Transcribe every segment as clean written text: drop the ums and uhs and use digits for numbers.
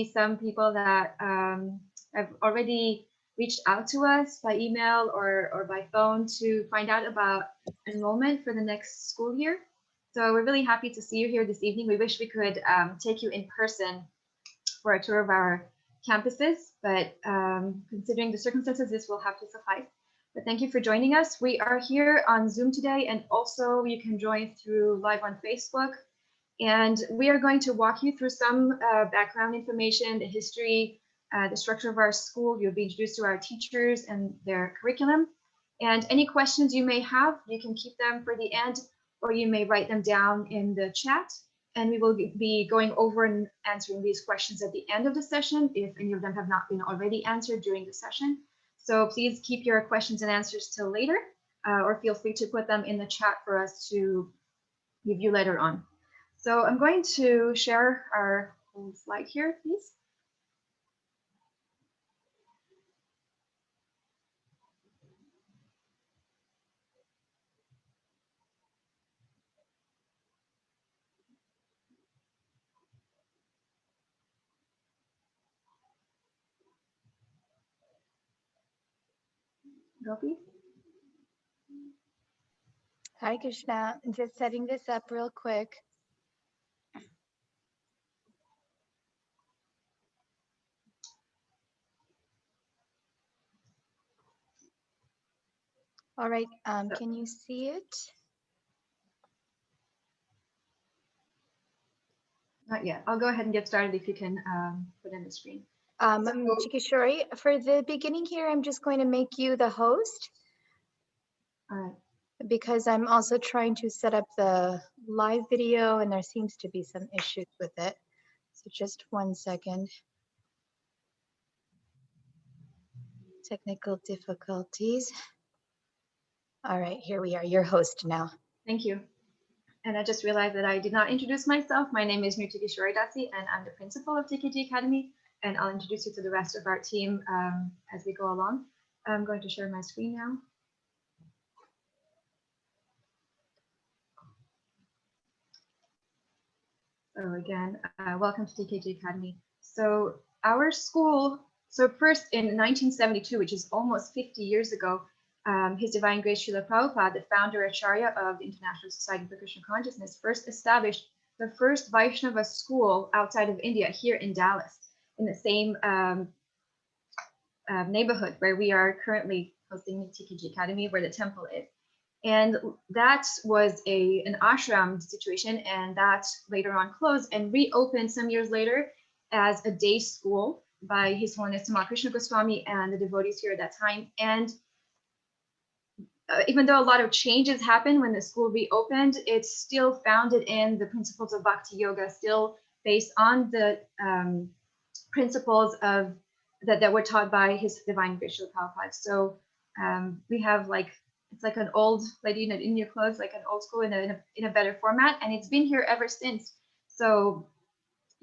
some people that have already reached out to us by email or by phone to find out about enrollment for the next school year. So we're really happy to see you here this evening. We wish we could take you in person for a tour of our campuses, but considering the circumstances, this will have to suffice. But thank you for joining us. We are here on Zoom today, and also you can join through live on Facebook. And we are going to walk you through some background information, the history, the structure of our school. You'll be introduced to our teachers and their curriculum. And any questions you may have, you can keep them for the end, or you may write them down in the chat. And we will be going over and answering these questions at the end of the session, if any of them have not been already answered during the session. So please keep your questions and answers till later, or feel free to put them in the chat for us to review later on. So I'm going to share our slide here, please. Go, please. Hi, Krishna. I'm just setting this up real quick. All right, can you see it? Not yet. I'll go ahead and get started if you can put in the screen. Chikishori, for the beginning here, I'm just going to make you the host. All right. Because I'm also trying to set up the live video and there seems to be some issues with it. So just 1 second. Technical difficulties. All right, here we are, your host now. Thank you. And I just realized that I did not introduce myself. My name is Nritikishori Dasi, and I'm the principal of TKG Academy. And I'll introduce you to the rest of our team as we go along. I'm going to share my screen now. So again, welcome to TKG Academy. So our school, so first in 1972, which is almost 50 years ago, His Divine Grace Srila Prabhupada, the founder Acharya of the International Society for Krishna Consciousness, first established the first Vaishnava school outside of India here in Dallas, in the same neighborhood where we are currently hosting the TKG Academy, where the temple is. And that was an ashram situation, and that later on closed and reopened some years later as a day school by His Holiness Tamal Krishna Goswami and the devotees here at that time. And even though a lot of changes happened when the school reopened, it's still founded in the principles of Bhakti Yoga, still based on the principles of that were taught by His Divine Grace Srila Prabhupada. So we have it's like an old lady in your clothes, like an old school in a better format, and it's been here ever since. So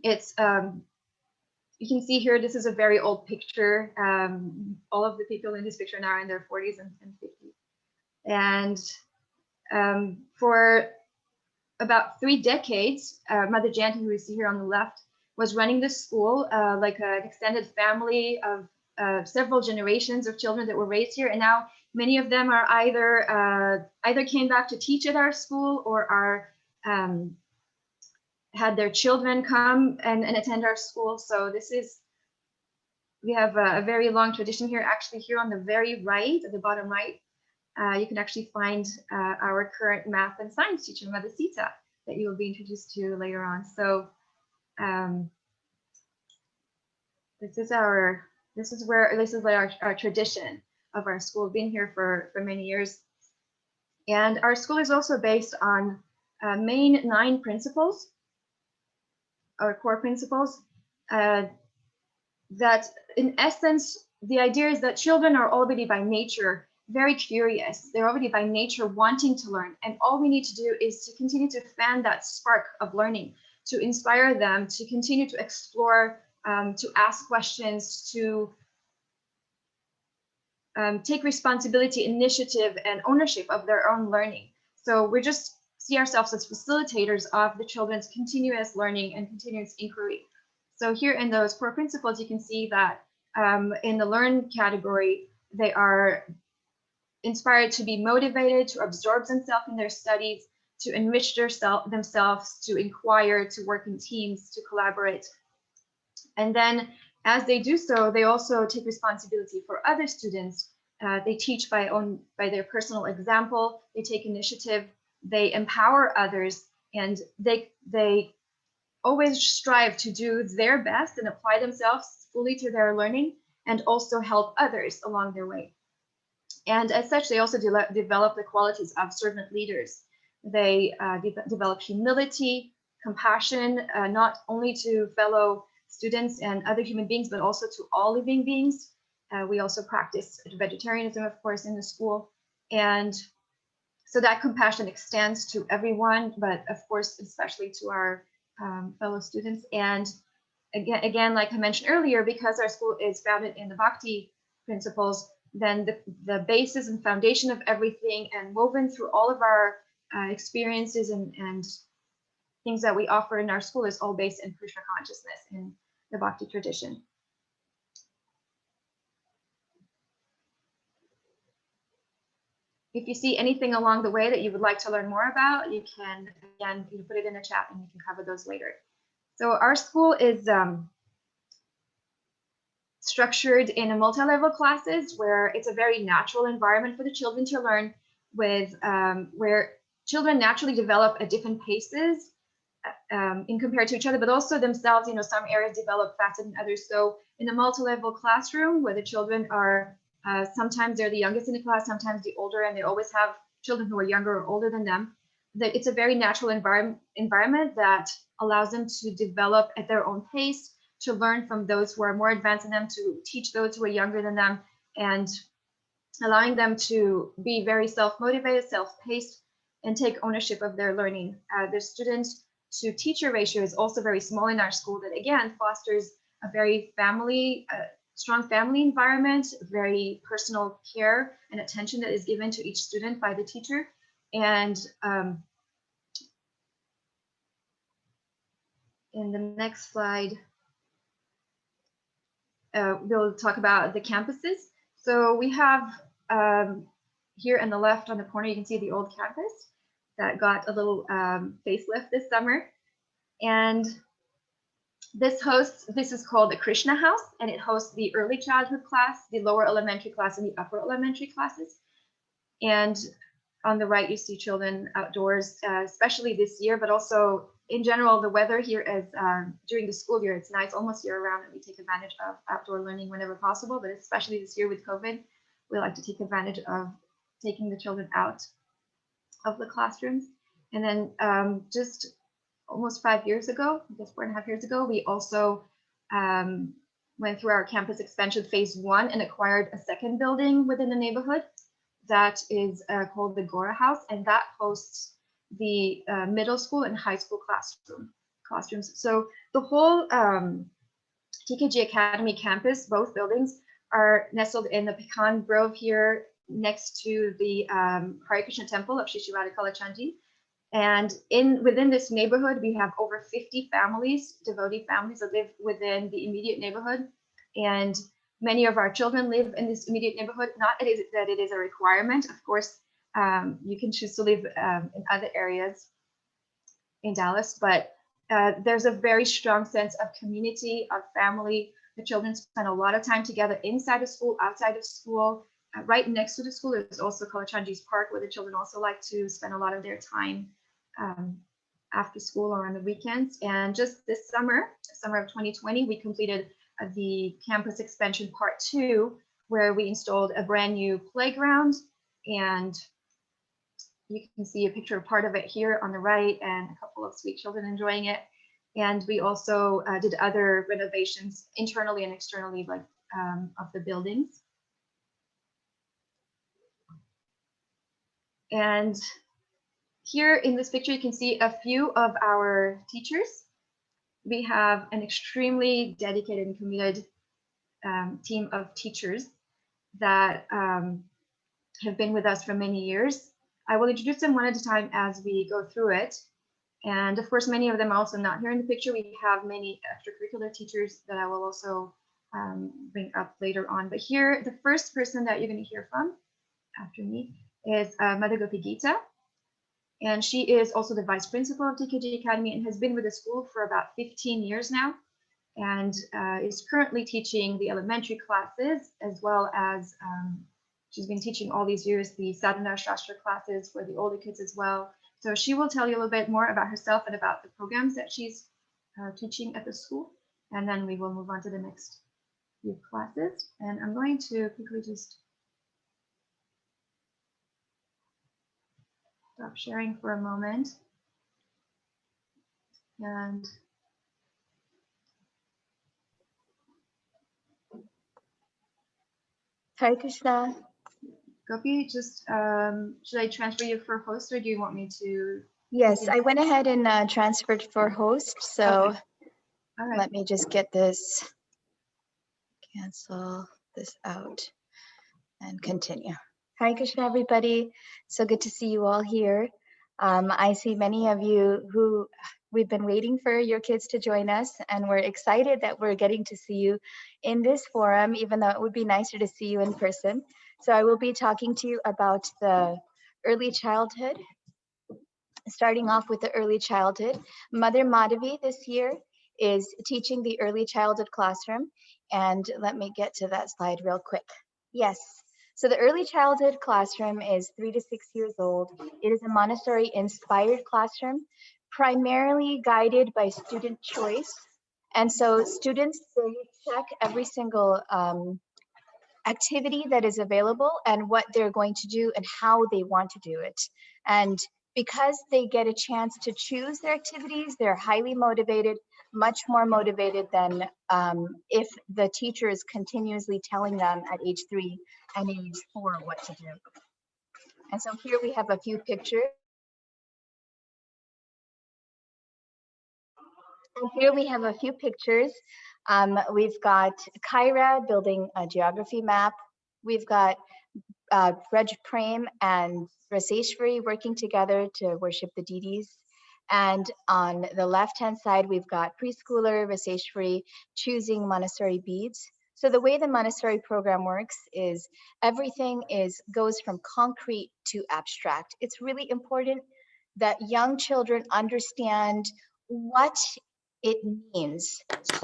it's you can see here, this is a very old picture. All of the people in this picture now are in their 40s and 50s. And for about 3 decades, Mother Janti, who you see here on the left, was running the school like an extended family of several generations of children that were raised here. And now many of them are either came back to teach at our school or are had their children come and attend our school. So we have a very long tradition here. Actually, here on the very right, at the bottom right, you can actually find our current math and science teacher, Mother Sita, that you will be introduced to later on. So this is our tradition of our school. We've been here for many years. And our school is also based on main 9 principles, or core principles, that in essence, the idea is that children are already by nature very curious. They're already by nature wanting to learn. And all we need to do is to continue to fan that spark of learning, to inspire them, to continue to explore, to ask questions, to take responsibility, initiative, and ownership of their own learning. So we just see ourselves as facilitators of the children's continuous learning and continuous inquiry. So here in those core principles, you can see that in the learn category, they are inspired to be motivated, to absorb themselves in their studies, to enrich themselves, to inquire, to work in teams, to collaborate. And then as they do so, they also take responsibility for other students. They teach by their personal example, they take initiative, they empower others, and they always strive to do their best and apply themselves fully to their learning and also help others along their way. And as such, they also develop the qualities of servant leaders. They develop humility, compassion, not only to fellow students and other human beings, but also to all living beings. We also practice vegetarianism, of course, in the school. And so that compassion extends to everyone, but of course, especially to our fellow students. And again, like I mentioned earlier, because our school is founded in the Bhakti principles, then the basis and foundation of everything and woven through all of our experiences and things that we offer in our school is all based in Krishna consciousness in the Bhakti tradition. If you see anything along the way that you would like to learn more about, you can, again, you can put it in the chat and you can cover those later. So our school is structured in a multi-level classes where it's a very natural environment for the children to learn with where children naturally develop at different paces in compared to each other, but also themselves, you know, some areas develop faster than others. So in a multi-level classroom where the children are, sometimes they're the youngest in the class, sometimes the older, and they always have children who are younger or older than them, that it's a very natural environment that allows them to develop at their own pace, to learn from those who are more advanced than them, to teach those who are younger than them, and allowing them to be very self-motivated, self-paced, and take ownership of their learning. The student to teacher ratio is also very small in our school, that again fosters a very strong family environment, very personal care and attention that is given to each student by the teacher. And in the next slide, we'll talk about the campuses. So we have here on the left on the corner, you can see the old campus that got a little facelift this summer. And this is called the Krishna House, and it hosts the early childhood class, the lower elementary class, and the upper elementary classes. And on the right, you see children outdoors, especially this year, but also in general, the weather here is during the school year, it's nice almost year round, and we take advantage of outdoor learning whenever possible, but especially this year with COVID, we like to take advantage of taking the children out of the classrooms. And then just almost 5 years ago, I guess 4.5 years ago, we also went through our campus expansion phase 1 and acquired a second building within the neighborhood that is called the Gora House, and that hosts the middle school and high school classrooms. So the whole TKG Academy campus, both buildings, are nestled in the pecan grove here next to the Hare Krishna temple of Shishivada Kalachandji. And within this neighborhood, we have over 50 families, devotee families that live within the immediate neighborhood. And many of our children live in this immediate neighborhood. Not that it is a requirement. Of course, you can choose to live in other areas in Dallas, but there's a very strong sense of community, of family. The children spend a lot of time together inside of school, outside of school. Right next to the school is also Kalachandji's Park, where the children also like to spend a lot of their time after school or on the weekends. And just this summer of 2020, we completed the campus expansion part 2, where we installed a brand new playground, and you can see a picture of part of it here on the right and a couple of sweet children enjoying it. And we also did other renovations internally and externally, like of the buildings. And here in this picture, you can see a few of our teachers. We have an extremely dedicated and committed team of teachers that have been with us for many years. I will introduce them one at a time as we go through it. And of course, many of them are also not here in the picture. We have many extracurricular teachers that I will also bring up later on. But here, the first person that you're going to hear from after me is Mother Gopi Gita. And she is also the vice principal of TKG Academy and has been with the school for about 15 years now, and is currently teaching the elementary classes, as well as she's been teaching all these years the Sadhana Shastra classes for the older kids as well. So she will tell you a little bit more about herself and about the programs that she's teaching at the school. And then we will move on to the next few classes. And I'm going to quickly just stop sharing for a moment. And Hare Krishna. Gopi, just should I transfer you for host, or do you want me to? Yes, I went ahead and transferred for host. So Okay. All right. let me just get this, cancel this out and continue. Hare Krishna, everybody. So good to see you all here. I see many of you who we've been waiting for your kids to join us, and we're excited that we're getting to see you in this forum, even though it would be nicer to see you in person. So I will be talking to you about the early childhood. Starting off with the early childhood, Mother Madhavi this year is teaching the early childhood classroom. And let me get to that slide real quick. Yes, so the early childhood classroom is 3 to 6 years old. It is a Montessori inspired classroom, primarily guided by student choice. And so students, they check every single activity that is available and what they're going to do and how they want to do it. And because they get a chance to choose their activities, they're highly motivated, much more motivated than if the teacher is continuously telling them at age 3 and age 4 what to do. And so here we have a few pictures. And here we have a few pictures. We've got Kyra building a geography map. We've got Braj Prem and Raseshwari working together to worship the deities. And on the left-hand side, we've got preschooler Raseshwari choosing Montessori beads. So the way the Montessori program works is everything goes from concrete to abstract. It's really important that young children understand what it means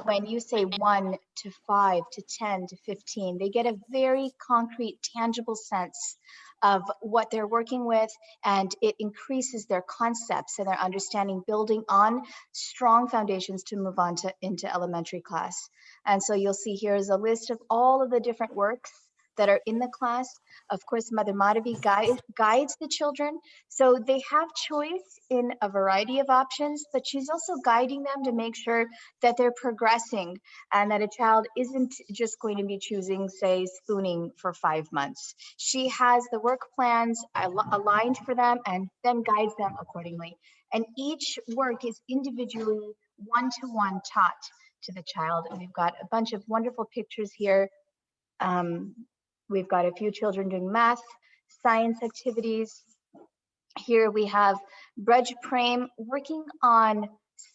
when you say 1 to 5 to 10 to 15. They get a very concrete, tangible sense of what they're working with, and it increases their concepts and their understanding, building on strong foundations to move on to into elementary class. And so you'll see here is a list of all of the different works that are in the class. Of course, Mother Madhavi guides the children. So they have choice in a variety of options, but she's also guiding them to make sure that they're progressing and that a child isn't just going to be choosing, say, spooning for 5 months. She has the work plans aligned for them and then guides them accordingly. And each work is individually one-to-one taught to the child. And we've got a bunch of wonderful pictures here. We've got a few children doing math, science activities. Here we have Braj Prem working on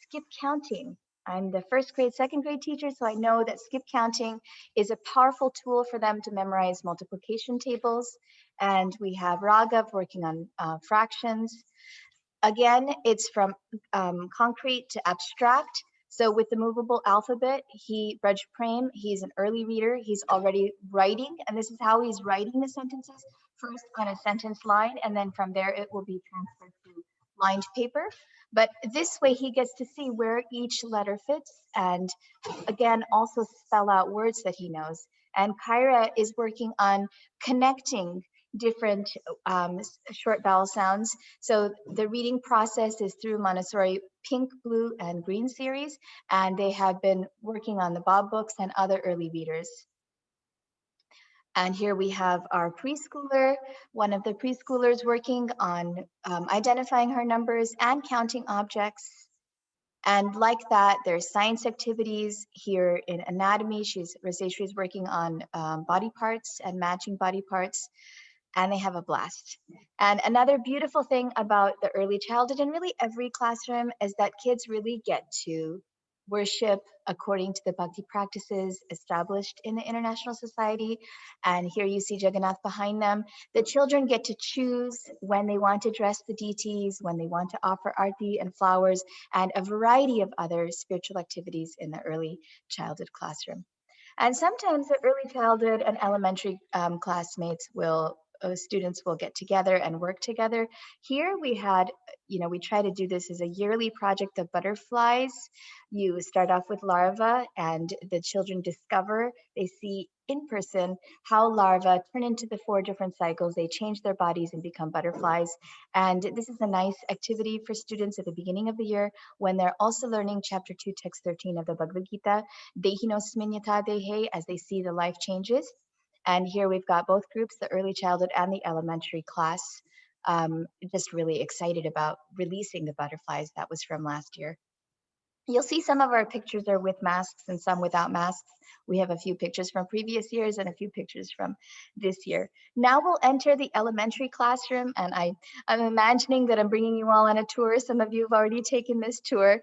skip counting. I'm the first grade, second grade teacher, so I know that skip counting is a powerful tool for them to memorize multiplication tables. And we have Raghav working on fractions. Again, it's from concrete to abstract. So with the movable alphabet, Braj Prem, he's an early reader. He's already writing, and this is how he's writing the sentences, first on a sentence line, and then from there it will be transferred to lined paper. But this way he gets to see where each letter fits, and again, also spell out words that he knows. And Kyra is working on connecting different short vowel sounds. So the reading process is through Montessori Pink, Blue, and Green series, and they have been working on the Bob books and other early readers. And here we have our preschooler, one of the preschoolers working on identifying her numbers and counting objects. And like that, there's science activities here in anatomy. Raseshwari is working on body parts and matching body parts. and they have a blast. And another beautiful thing about the early childhood and really every classroom is that kids really get to worship according to the bhakti practices established in the International Society. And here you see Jagannath behind them. The children get to choose when they want to dress the deities, when they want to offer arti and flowers, and a variety of other spiritual activities in the early childhood classroom. And sometimes the early childhood and elementary classmates will, students will get together and work together. Here we had, we try to do this as a yearly project of butterflies. You start off with larvae and the children discover, they see in person how larvae turn into the 4 different cycles. They change their bodies and become butterflies. And this is a nice activity for students at the beginning of the year when they're also learning chapter 2, text 13 of the Bhagavad Gita, Dehinosminyata Dehe, as they see the life changes. And here we've got both groups, the early childhood and the elementary class, just really excited about releasing the butterflies. That was from last year. You'll see some of our pictures are with masks and some without masks. We have a few pictures from previous years and a few pictures from this year. Now we'll enter the elementary classroom, and I'm imagining that I'm bringing you all on a tour. Some of you have already taken this tour.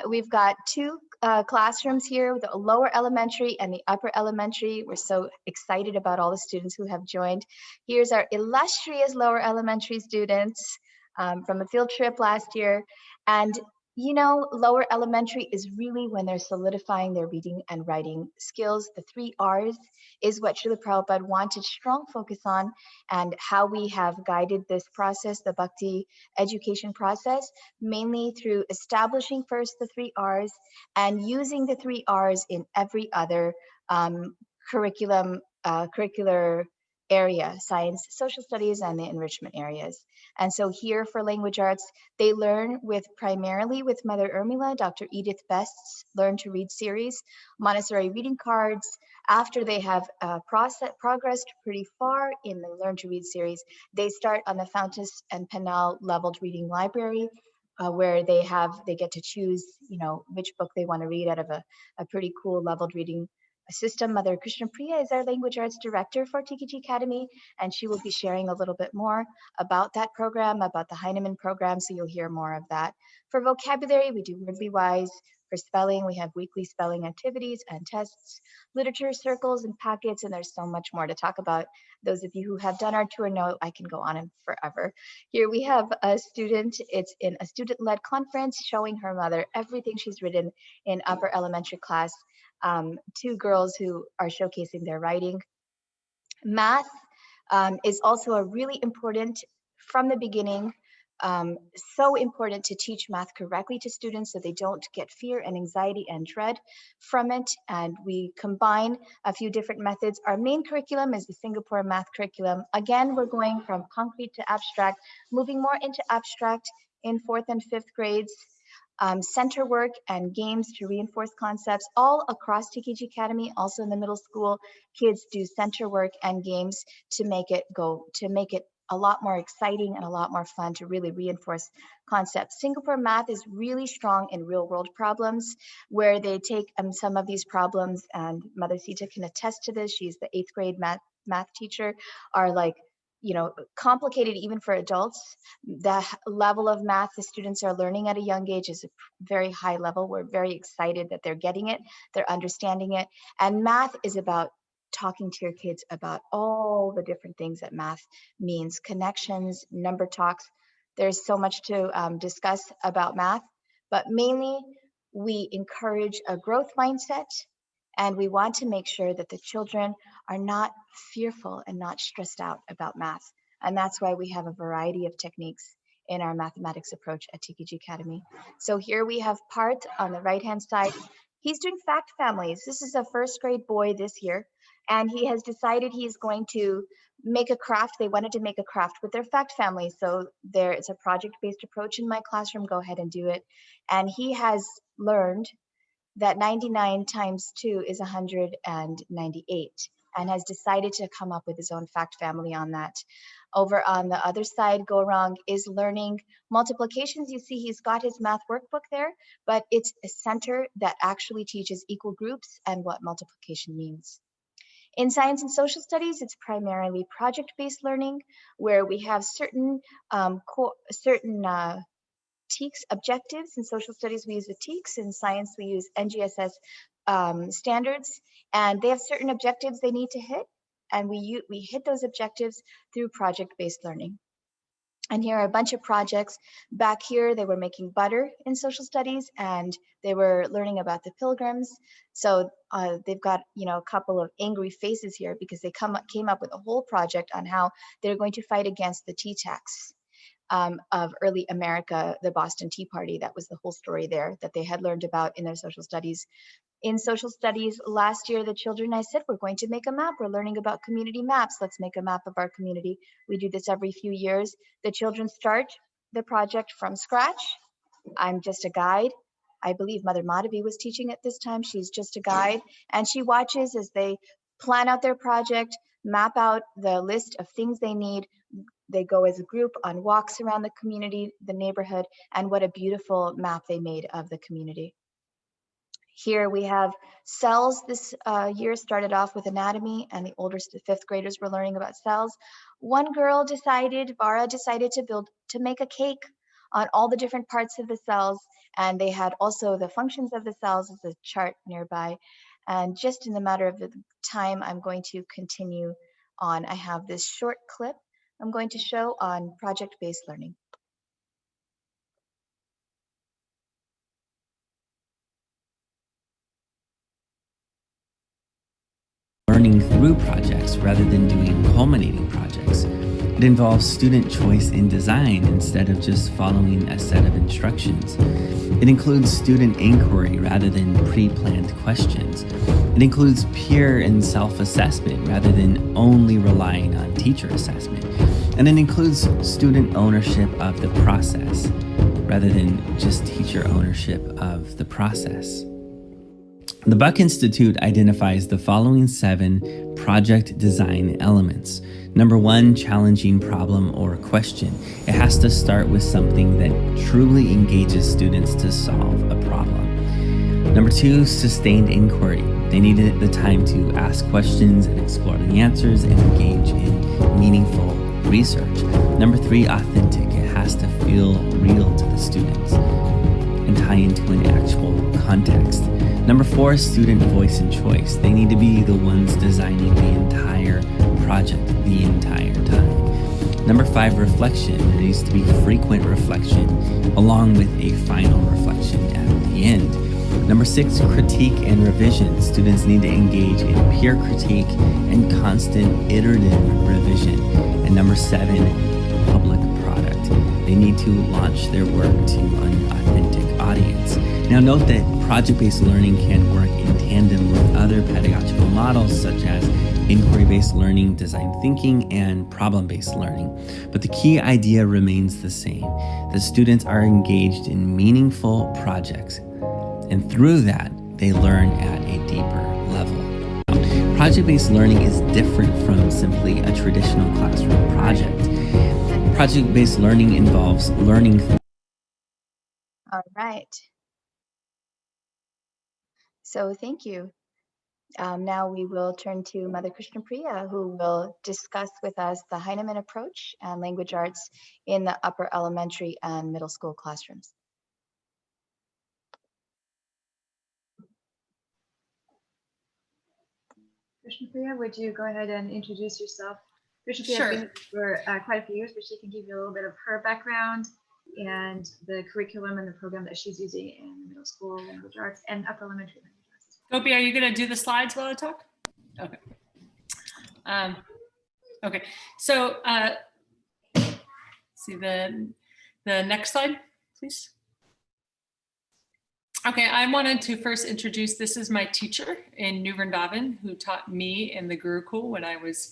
We've got 2 classrooms here, the lower elementary and the upper elementary. We're so excited about all the students who have joined. Here's our illustrious lower elementary students from a field trip last year. And lower elementary is really when they're solidifying their reading and writing skills. The 3 R's is what Srila Prabhupada wanted strong focus on, and how we have guided this process, the Bhakti education process, mainly through establishing first the 3 R's and using the 3 R's in every other curricular area, science, social studies, and the enrichment areas. And so here for language arts, they learn primarily with Mother Urmila, Dr. Edith Best's Learn to Read series, Montessori reading cards. After they have progressed pretty far in the Learn to Read series, they start on the Fountas and Penal leveled reading library, where they get to choose, which book they want to read out of a pretty cool leveled reading system. Mother Krishna Priya is our language arts director for TKG Academy, and she will be sharing a little bit more about that program, about the Heinemann program, so you'll hear more of that. For vocabulary, we do Wordly Wise. For spelling, we have weekly spelling activities and tests, literature circles and packets, and there's so much more to talk about. Those of you who have done our tour know I can go on and forever. Here we have a student, it's in a student-led conference showing her mother everything she's written in upper elementary class. 2 girls who are showcasing their writing. Math is also a really important, from the beginning, so important to teach math correctly to students so they don't get fear and anxiety and dread from it. And we combine a few different methods. Our main curriculum is the Singapore math curriculum. Again, we're going from concrete to abstract, moving more into abstract in 4th and 5th grades. Center work and games to reinforce concepts all across TKG Academy. Also in the middle school, kids do center work and games to make it a lot more exciting and a lot more fun to really reinforce concepts. Singapore math is really strong in real world problems, where they take some of these problems, and Mother Sita can attest to this. She's the 8th grade math teacher, are like, complicated even for adults. The level of math the students are learning at a young age is a very high level. We're very excited that they're getting it, they're understanding it. And math is about talking to your kids about all the different things that math means, connections, number talks. There's so much to discuss about math, but mainly we encourage a growth mindset, and we want to make sure that the children are not fearful and not stressed out about math. And that's why we have a variety of techniques in our mathematics approach at TKG Academy. So here we have Parth on the right-hand side. He's doing fact families. This is a 1st grade boy this year, and he has decided he's going to make a craft. They wanted to make a craft with their fact family. So it's a project-based approach in my classroom. Go ahead and do it. And he has learned that 99 times 2 is 198, and has decided to come up with his own fact family on that. Over on the other side, Gaurang is learning multiplications. You see he's got his math workbook there, but it's a center that actually teaches equal groups and what multiplication means. In science and social studies, it's primarily project-based learning, where we have certain TEKS objectives. In social studies, we use the TEKS. In science, we use NGSS standards, and they have certain objectives they need to hit, and we hit those objectives through project-based learning. And here are a bunch of projects. Back here, they were making butter in social studies, and they were learning about the Pilgrims. So they've got, you know, a couple of angry faces here because they came up with a whole project on how they're going to fight against the tea tax of early America, the Boston Tea Party. That was the whole story there that they had learned about in their social studies. In social studies last year, the children, I said, we're going to make a map. We're learning about community maps. Let's make a map of our community. We do this every few years. The children start the project from scratch. I'm just a guide. I believe Mother Madhavi was teaching at this time. She's just a guide. And she watches as they plan out their project, map out the list of things they need. They go as a group on walks around the community, the neighborhood, and what a beautiful map they made of the community. Here we have cells. This year started off with anatomy, and the older fifth graders were learning about cells. One girl decided, Vara decided to make a cake on all the different parts of the cells, and they had also the functions of the cells as a chart nearby. And just in the matter of the time, I'm going to continue on. I have this short clip I'm going to show on project-based learning. Learning through projects rather than doing culminating projects. It involves student choice in design instead of just following a set of instructions. It includes student inquiry rather than pre-planned questions. It includes peer and self-assessment rather than only relying on teacher assessment. And it includes student ownership of the process rather than just teacher ownership of the process. The Buck Institute identifies the following 7 project design elements. Number 1, challenging problem or question. It has to start with something that truly engages students to solve a problem. Number 2, sustained inquiry. They needed the time to ask questions and explore the answers and engage in meaningful research. Number 3, authentic. It has to feel real to the students and tie into an actual context. Number 4, student voice and choice. They need to be the ones designing the entire project the entire time. Number 5, reflection. There needs to be frequent reflection along with a final reflection at the end. Number 6, critique and revision. Students need to engage in peer critique and constant iterative revision. And number 7, public product. They need to launch their work to an authentic audience. Now note that project-based learning can work in tandem with other pedagogical models such as inquiry-based learning, design thinking, and problem-based learning. But the key idea remains the same. The students are engaged in meaningful projects, and through that, they learn at a deeper level. Project-based learning is different from simply a traditional classroom project. Project-based learning involves learning. All right. So thank you. Now we will turn to Mother Krishnapriya, who will discuss with us the Heinemann approach and language arts in the upper elementary and middle school classrooms. Krishnapriya, would you go ahead and introduce yourself? Krishnapriya Sure. has been for quite a few years, but she can give you a little bit of her background and the curriculum and the program that she's using in middle school language arts and upper elementary language arts as well. Gopi, are you going to do the slides while I talk? Okay. Okay. So, see the next slide, please. Okay, I wanted to first introduce, this is my teacher in New Vrindavan who taught me in the Gurukul when I was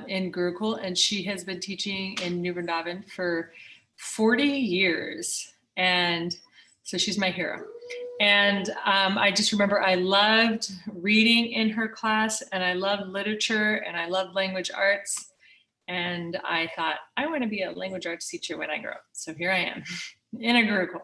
in Gurukul, and she has been teaching in New Vrindavan for 40 years. And so she's my hero. And I just remember I loved reading in her class, and I loved literature, and I loved language arts. And I thought, I want to be a language arts teacher when I grow up. So here I am in a Gurukul.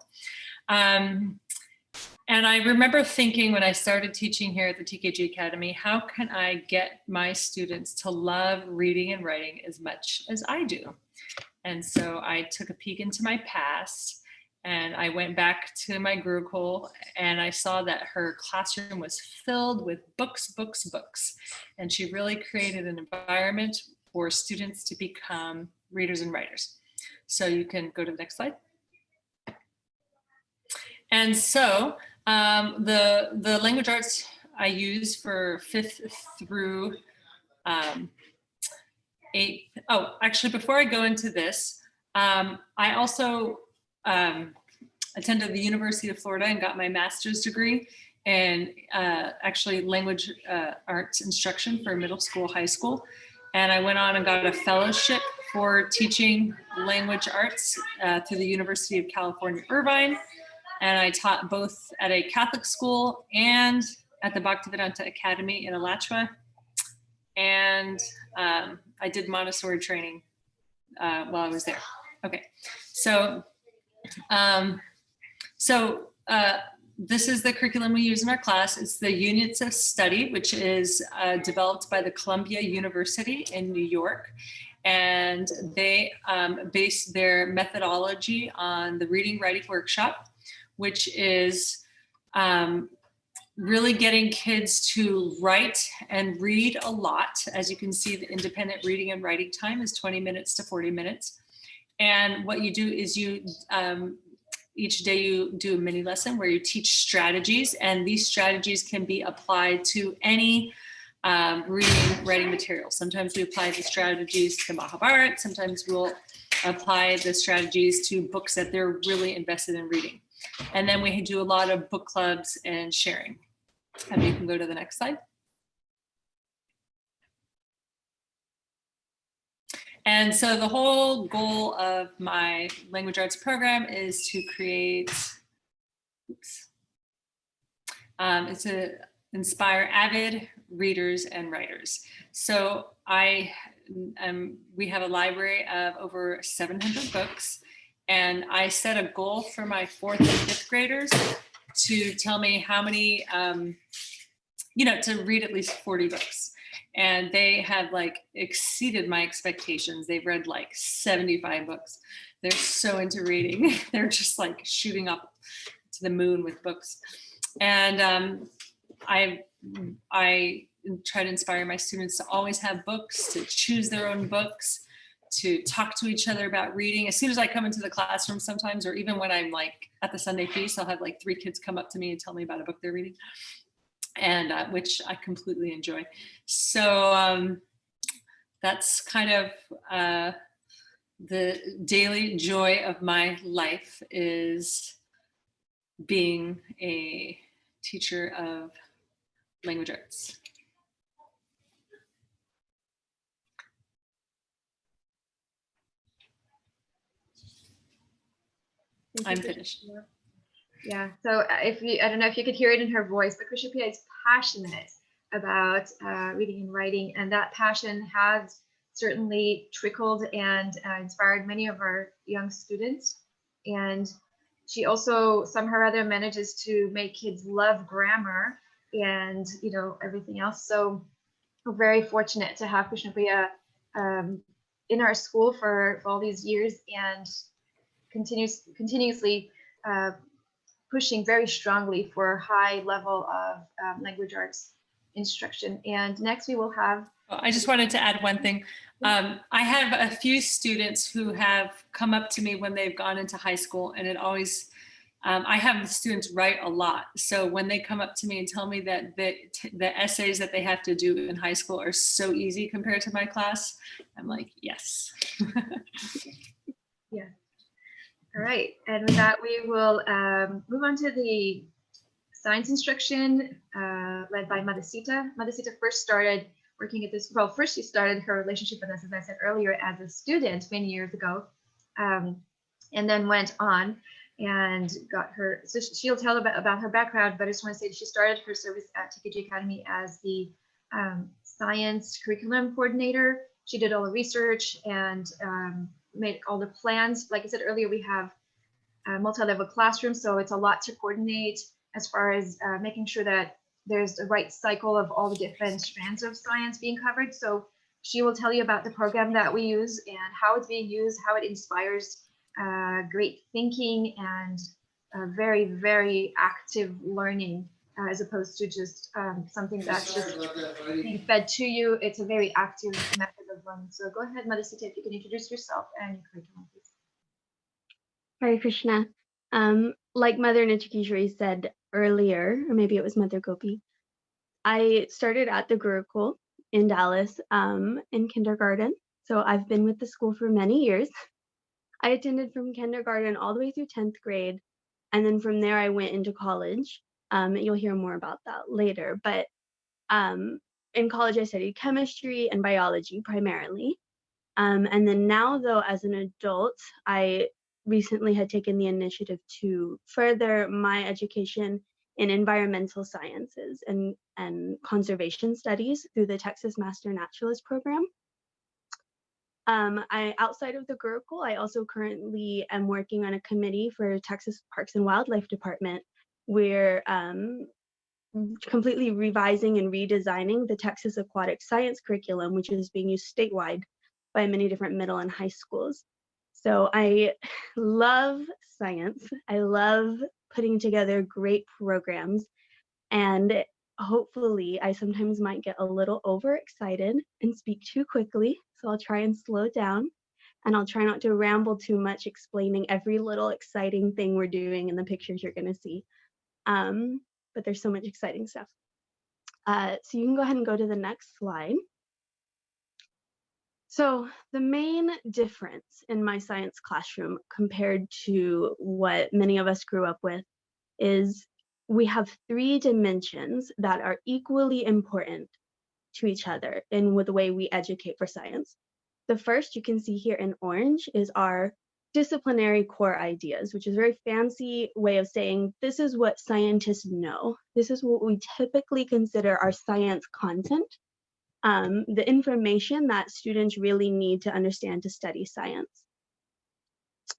And I remember thinking when I started teaching here at the TKG Academy, how can I get my students to love reading and writing as much as I do? And so I took a peek into my past, and I went back to my Gurukul, and I saw that her classroom was filled with books, books, books. And she really created an environment for students to become readers and writers. So you can go to the next slide. And so the language arts I use for 5th through 8th. Oh, actually, before I go into this, I also attended the University of Florida and got my master's degree in actually language arts instruction for middle school, high school. And I went on and got a fellowship for teaching language arts through the University of California, Irvine. And I taught both at a Catholic school and at the Bhaktivedanta Academy in Alachua. And I did Montessori training while I was there. Okay, so this is the curriculum we use in our class. It's the Units of Study, which is developed by the Columbia University in New York. And they base their methodology on the Reading Writing Workshop, which is really getting kids to write and read a lot. As you can see, the independent reading and writing time is 20 minutes to 40 minutes. And what you do is you, each day you do a mini lesson where you teach strategies, and these strategies can be applied to any reading, writing material. Sometimes we apply the strategies to Mahabharata, sometimes we'll apply the strategies to books that they're really invested in reading. And then we do a lot of book clubs and sharing. And you can go to the next slide. And so the whole goal of my language arts program is to create, it's to inspire avid readers and writers. So we have a library of over 700 books. And I set a goal for my 4th and 5th graders to tell me how many, to read at least 40 books. And they have like exceeded my expectations. They've read like 75 books. They're so into reading. They're just like shooting up to the moon with books. And I try to inspire my students to always have books, to choose their own books, to talk to each other about reading. As soon as I come into the classroom sometimes, or even when I'm like at the Sunday feast, I'll have like 3 kids come up to me and tell me about a book they're reading, and which I completely enjoy. So that's kind of the daily joy of my life, is being a teacher of language arts. I'm finished. Yeah, so I don't know if you could hear it in her voice, but Krishnapriya is passionate about reading and writing, and that passion has certainly trickled and inspired many of our young students. And she also somehow or other manages to make kids love grammar and everything else. So we're very fortunate to have Krishnapriya in our school for all these years, and continuously pushing very strongly for high level of language arts instruction. And next we will have. I just wanted to add one thing. I have a few students who have come up to me when they've gone into high school, and it always, I have the students write a lot. So when they come up to me and tell me that the essays that they have to do in high school are so easy compared to my class, I'm like, yes. Yeah. All right, and with that, we will move on to the science instruction led by Madhusita. Madhusita first started working at this, well, first she started her relationship with us, as I said earlier, as a student many years ago, and then went on and got her, so she'll tell about her background, but I just want to say she started her service at TKG Academy as the science curriculum coordinator. She did all the research and made all the plans. Like I said earlier, we have a multi-level classroom, so it's a lot to coordinate, as far as making sure that there's the right cycle of all the different strands of science being covered. So she will tell you about the program that we use and how it's being used, how it inspires great thinking and very, very active learning, as opposed to just something that's just being fed to you. It's a very active method of learning. So go ahead, Madhusita, if you can introduce yourself and your curriculum, please. Hare Krishna. Like Mother Nichikishori said earlier, or maybe it was Mother Gopi, I started at the Gurukul in Dallas in kindergarten. So I've been with the school for many years. I attended from kindergarten all the way through 10th grade. And then from there, I went into college. You'll hear more about that later. But in college, I studied chemistry and biology primarily. And then now, though, as an adult, I recently had taken the initiative to further my education in environmental sciences and conservation studies through the Texas Master Naturalist Program. Outside of the Gurukul, I also currently am working on a committee for Texas Parks and Wildlife Department. We're completely revising and redesigning the Texas Aquatic Science curriculum, which is being used statewide by many different middle and high schools. So I love science. I love putting together great programs, and hopefully I sometimes might get a little overexcited and speak too quickly. So I'll try and slow down, and I'll try not to ramble too much explaining every little exciting thing we're doing in the pictures you're going to see. But there's so much exciting stuff. So you can go ahead and go to the next slide. So the main difference in my science classroom compared to what many of us grew up with is we have 3 dimensions that are equally important to each other in the way we educate for science. The first you can see here in orange is our disciplinary core ideas, which is a very fancy way of saying this is what scientists know. This is what we typically consider our science content. The information that students really need to understand to study science.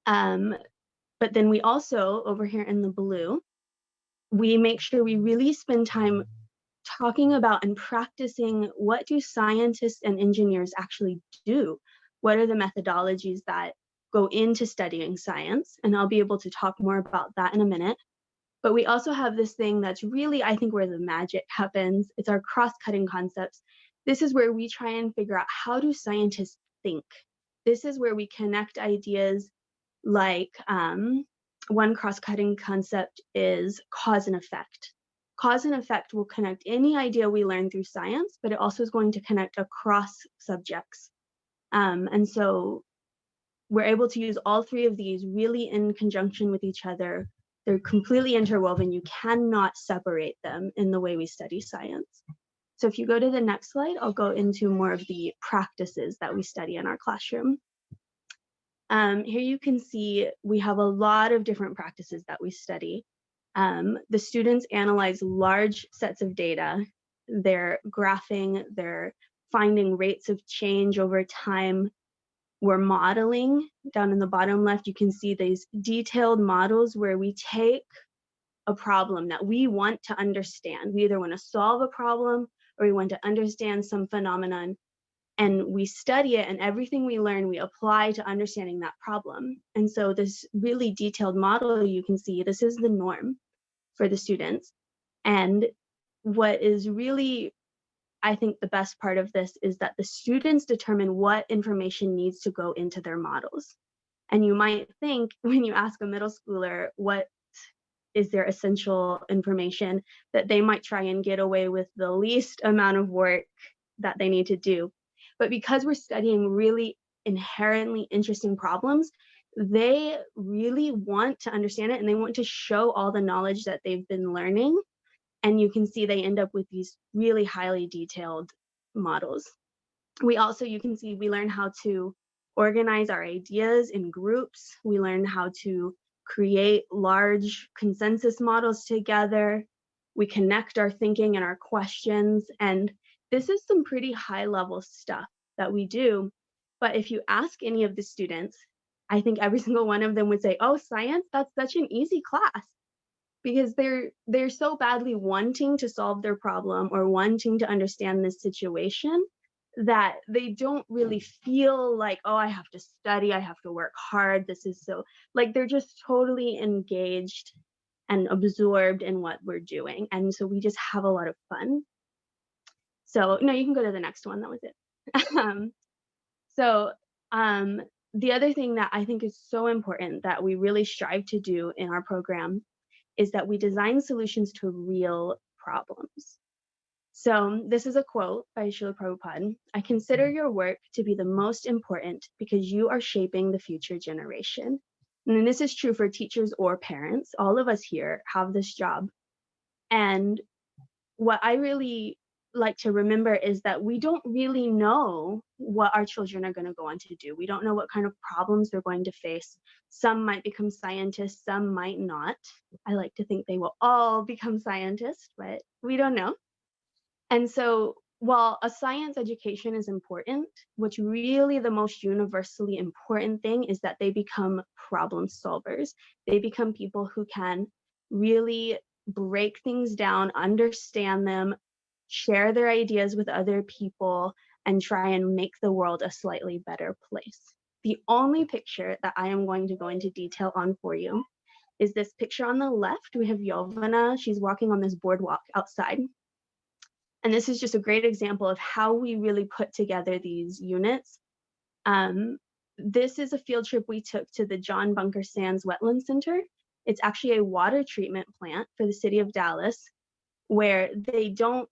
But then we also, over here in the blue, we make sure we really spend time talking about and practicing what do scientists and engineers actually do? What are the methodologies that go into studying science? And I'll be able to talk more about that in a minute. But we also have this thing that's really, I think, where the magic happens. It's our cross-cutting concepts. This is where we try and figure out how do scientists think. This is where we connect ideas like one cross-cutting concept is cause and effect. Cause and effect will connect any idea we learn through science, but it also is going to connect across subjects. And so we're able to use all 3 of these really in conjunction with each other. They're completely interwoven. You cannot separate them in the way we study science. So if you go to the next slide, I'll go into more of the practices that we study in our classroom. Here you can see we have a lot of different practices that we study. The students analyze large sets of data. They're graphing, they're finding rates of change over time. We're modeling. Down in the bottom left, you can see these detailed models where we take a problem that we want to understand. We either want to solve a problem or we want to understand some phenomenon, and we study it, and everything we learn we apply to understanding that problem. And so this really detailed model, you can see this is the norm for the students. And what is really, I think, the best part of this is that the students determine what information needs to go into their models. And you might think when you ask a middle schooler what is their essential information, that they might try and get away with the least amount of work that they need to do. But because we're studying really inherently interesting problems, they really want to understand it and they want to show all the knowledge that they've been learning. And you can see they end up with these really highly detailed models. We also, you can see, we learn how to organize our ideas in groups. We learn how to create large consensus models together. We connect our thinking and our questions. And this is some pretty high level stuff that we do. But if you ask any of the students, I think every single one of them would say, oh, science, that's such an easy class. because they're so badly wanting to solve their problem or wanting to understand this situation that they don't really feel like, oh, I have to study, I have to work hard. This is so, like, they're just totally engaged and absorbed in what we're doing. And so we just have a lot of fun. So no, you can go to the next one. That was it. So the other thing that I think is so important that we really strive to do in our program is that we design solutions to real problems. So this is a quote by Srila Prabhupada. I consider your work to be the most important because you are shaping the future generation. And this is true for teachers or parents. All of us here have this job. And what I really like to remember is that we don't really know what our children are going to go on to do. We don't know what kind of problems they're going to face. Some might become scientists, some might not. I like to think they will all become scientists, but we don't know. And so while a science education is important, what's really the most universally important thing is that they become problem solvers. They become people who can really break things down, understand them, share their ideas with other people, and try and make the world a slightly better place. The only picture that I am going to go into detail on for you is this picture on the left. We have Yovana. She's walking on this boardwalk outside. And this is just a great example of how we really put together these units. This is a field trip we took to the John Bunker Sands Wetland Center. It's actually a water treatment plant for the city of Dallas, where they don't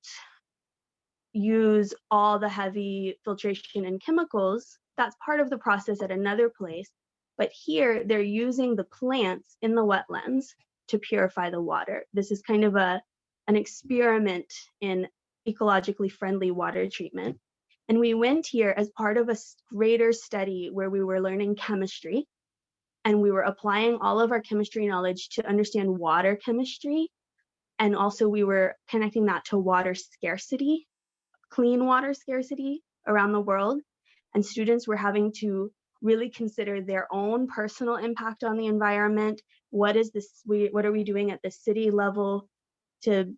use all the heavy filtration and chemicals. That's part of the process at another place. But here they're using the plants in the wetlands to purify the water. This is kind of an experiment in ecologically friendly water treatment. And we went here as part of a greater study where we were learning chemistry, and we were applying all of our chemistry knowledge to understand water chemistry. And also we were connecting that to water scarcity, clean water scarcity around the world. And students were having to really consider their own personal impact on the environment. What are we doing at the city level to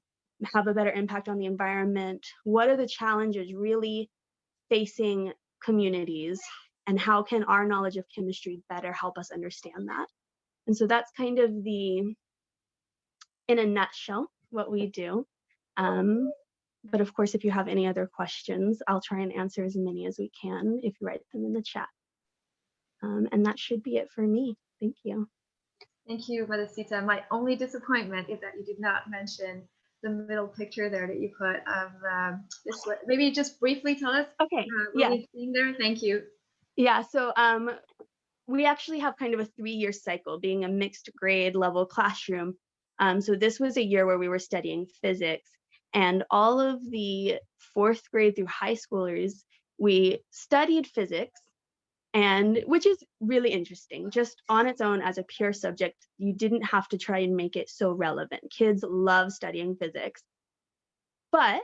have a better impact on the environment? What are the challenges really facing communities, and how can our knowledge of chemistry better help us understand that? And so that's kind of in a nutshell, what we do. But of course, if you have any other questions, I'll try and answer as many as we can if you write them in the chat. And that should be it for me. Thank you. Thank you, Madhusita. My only disappointment is that you did not mention the middle picture there that you put of this. Maybe just briefly tell us Okay. what we've seen there. Thank you. Yeah, so we actually have kind of a 3-year cycle, being a mixed grade level classroom. So this was a year where we were studying physics, and all of the 4th grade through high schoolers, we studied physics, and which is really interesting. Just on its own as a pure subject, you didn't have to try and make it so relevant. Kids love studying physics. But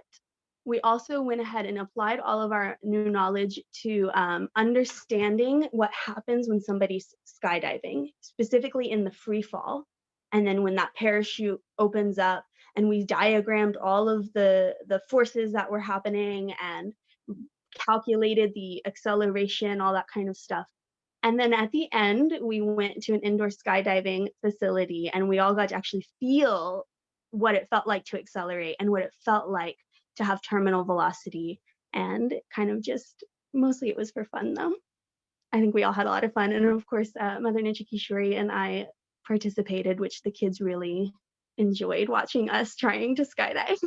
we also went ahead and applied all of our new knowledge to understanding what happens when somebody's skydiving, specifically in the free fall. And then when that parachute opens up, and we diagrammed all of the forces that were happening and calculated the acceleration, all that kind of stuff. And then at the end, we went to an indoor skydiving facility, and we all got to actually feel what it felt like to accelerate and what it felt like to have terminal velocity. And kind of just, mostly it was for fun though. I think we all had a lot of fun. And of course, Mother Nitya Kishori and I participated, which the kids really enjoyed watching us trying to skydive.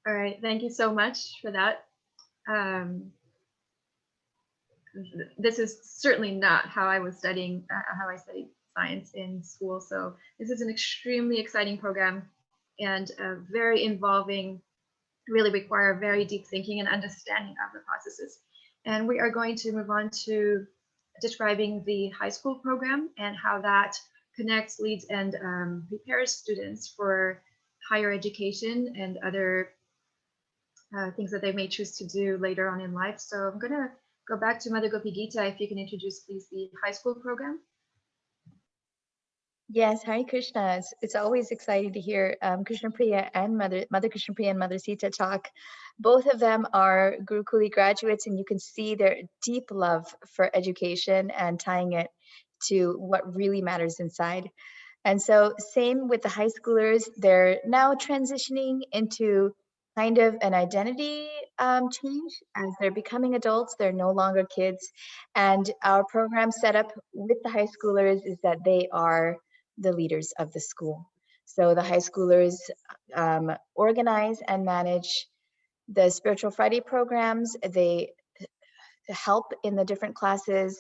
All right, thank you so much for that. This is certainly not how I was studying, how I studied science in school. So this is an extremely exciting program, and very involving, really require very deep thinking and understanding of the processes. And we are going to move on to describing the high school program and how that connects, leads, and prepares students for higher education and other things that they may choose to do later on in life. So I'm going to go back to Mother Gopi Gita. If you can introduce, please, the high school program. Yes, Hare Krishna. It's always exciting to hear Krishna Priya and Mother Krishna Priya and Mother Sita talk. Both of them are Gurukuli graduates, and you can see their deep love for education and tying it to what really matters inside. And so, same with the high schoolers, they're now transitioning into kind of an identity change as they're becoming adults. They're no longer kids. And our program setup with the high schoolers is that they are the leaders of the school. So the high schoolers organize and manage the Spiritual Friday programs. They help in the different classes,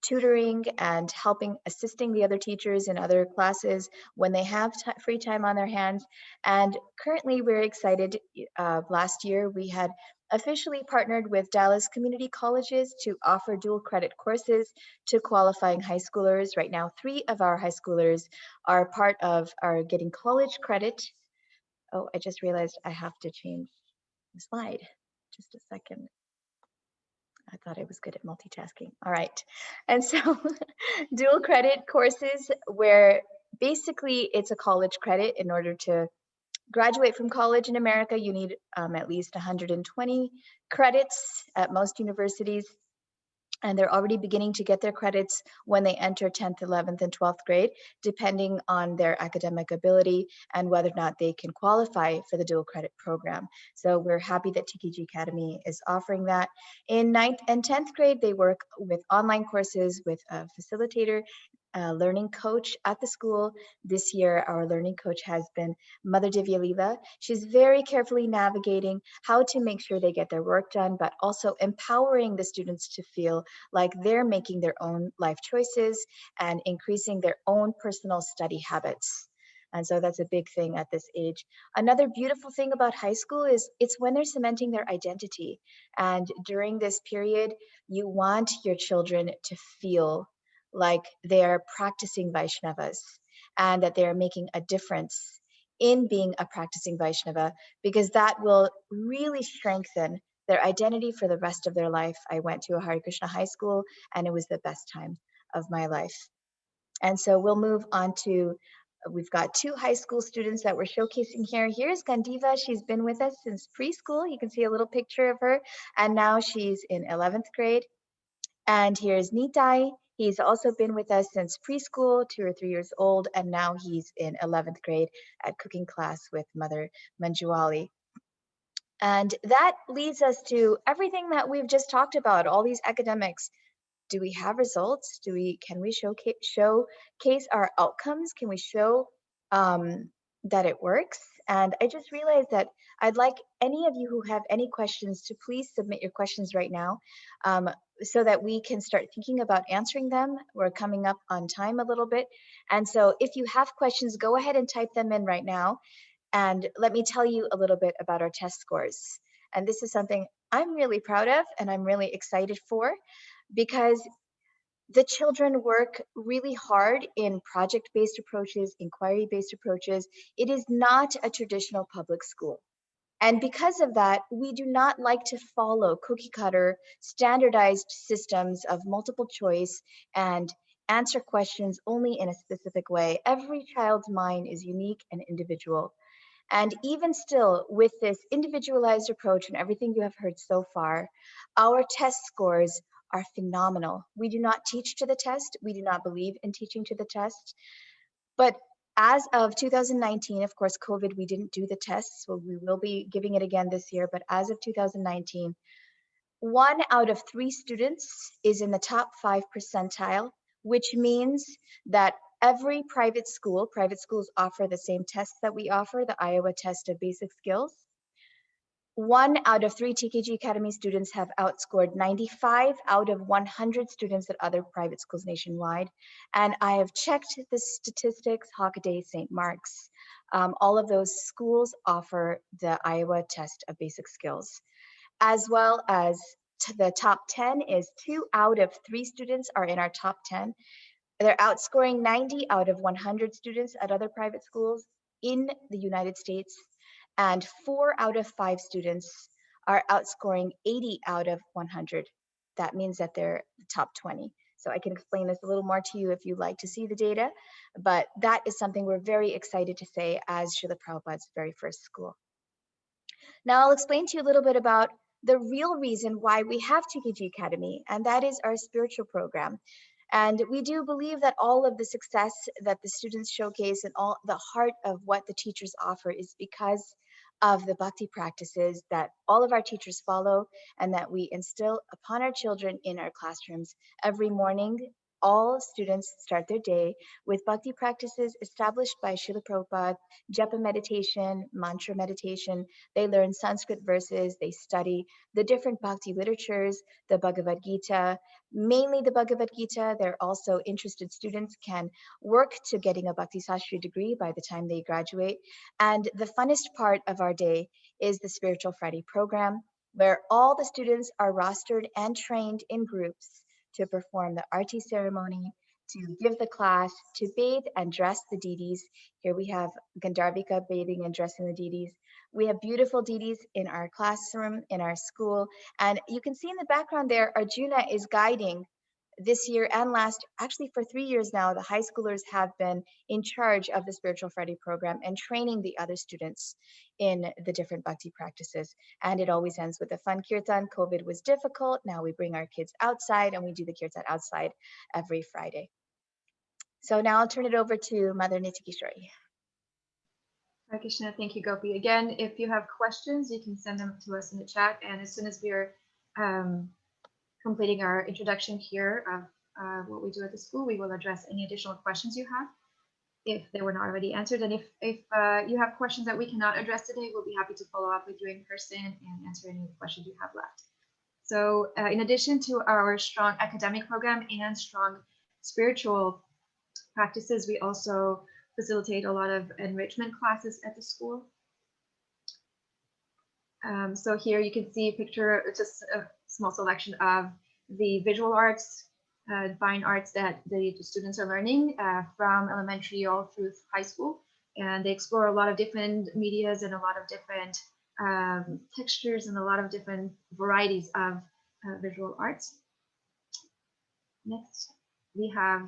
tutoring and helping, assisting the other teachers in other classes when they have free time on their hands. And currently, we're excited. Last year, we had officially partnered with Dallas Community Colleges to offer dual credit courses to qualifying high schoolers. Right now, 3 of our high schoolers are getting college credit. Oh, I just realized I have to change the slide. Just a second. I thought I was good at multitasking. All right. And so dual credit courses where basically it's a college credit. In order to graduate from college in America, you need at least 120 credits at most universities. And they're already beginning to get their credits when they enter 10th, 11th, and 12th grade, depending on their academic ability and whether or not they can qualify for the dual credit program. So we're happy that TKG Academy is offering that. In 9th and 10th grade, they work with online courses with a facilitator, a learning coach at the school. This year, our learning coach has been Mother Divya Leela. She's very carefully navigating how to make sure they get their work done, but also empowering the students to feel like they're making their own life choices and increasing their own personal study habits. And so that's a big thing at this age. Another beautiful thing about high school is it's when they're cementing their identity. And during this period, you want your children to feel like they are practicing Vaishnavas and that they are making a difference in being a practicing Vaishnava, because that will really strengthen their identity for the rest of their life. I went to a Hare Krishna high school and it was the best time of my life. And so we'll move on to, we've got 2 high school students that we're showcasing here. Here's Gandiva. She's been with us since preschool. You can see a little picture of her. And now she's in 11th grade. And here's Nitai. He's also been with us since preschool, 2 or 3 years old, and now he's in 11th grade at cooking class with Mother Manjuali. And that leads us to everything that we've just talked about, all these academics. Do we have results? Can we showcase our outcomes? Can we show that it works? And I just realized that I'd like any of you who have any questions to please submit your questions right now, so that we can start thinking about answering them. We're coming up on time a little bit. And so if you have questions, go ahead and type them in right now. And let me tell you a little bit about our test scores. And this is something I'm really proud of and I'm really excited for, because the children work really hard in project-based approaches, inquiry-based approaches. It is not a traditional public school. And because of that, we do not like to follow cookie cutter standardized systems of multiple choice and answer questions only in a specific way. Every child's mind is unique and individual. And even still, with this individualized approach and everything you have heard so far, our test scores are phenomenal. We do not teach to the test. We do not believe in teaching to the test. But as of 2019, of course, COVID, we didn't do the tests, so we will be giving it again this year. But as of 2019, 1 out of 3 students is in the top 5 percentile, which means that every private schools offer the same tests that we offer, the Iowa test of basic skills. 1 out of 3 TKG Academy students have outscored 95 out of 100 students at other private schools nationwide. And I have checked the statistics, Hockaday, St. Mark's. All of those schools offer the Iowa test of basic skills, as well as the top 10 is 2 out of 3 students are in our top 10. They're outscoring 90 out of 100 students at other private schools in the United States, and 4 out of 5 students are outscoring 80 out of 100. That means that they're the top 20. So I can explain this a little more to you if you'd like to see the data, but that is something we're very excited to say as Srila Prabhupada's very first school. Now I'll explain to you a little bit about the real reason why we have TKG Academy, and that is our spiritual program. And we do believe that all of the success that the students showcase and all the heart of what the teachers offer is because of the bhakti practices that all of our teachers follow and that we instill upon our children in our classrooms. Every morning, all students start their day with bhakti practices established by Srila Prabhupada, japa meditation, mantra meditation. They learn Sanskrit verses, they study the different bhakti literatures, the Bhagavad Gita, mainly the Bhagavad Gita. They're also interested students can work to getting a Bhakti Sastri degree by the time they graduate. And the funnest part of our day is the Spiritual Friday program, where all the students are rostered and trained in groups to perform the arti ceremony, to give the class, to bathe and dress the deities. Here we have Gandharvika bathing and dressing the deities. We have beautiful deities in our classroom, in our school. And you can see in the background there, Arjuna is guiding this year and last, actually for 3 years now, the high schoolers have been in charge of the Spiritual Friday program and training the other students in the different bhakti practices. And it always ends with a fun kirtan. COVID was difficult. Now we bring our kids outside and we do the kirtan outside every Friday. So now I'll turn it over to Mother Nitikishwari. Hare Krishna, thank you, Gopi. Again, if you have questions, you can send them to us in the chat. And as soon as we're completing our introduction here of what we do at the school, we will address any additional questions you have if they were not already answered. And if you have questions that we cannot address today, we'll be happy to follow up with you in person and answer any questions you have left. So in addition to our strong academic program and strong spiritual practices, we also facilitate a lot of enrichment classes at the school. So here you can see a picture, just a small selection of the visual arts, fine arts that the students are learning from elementary all through high school. And they explore a lot of different medias and a lot of different textures and a lot of different varieties of visual arts. Next, we have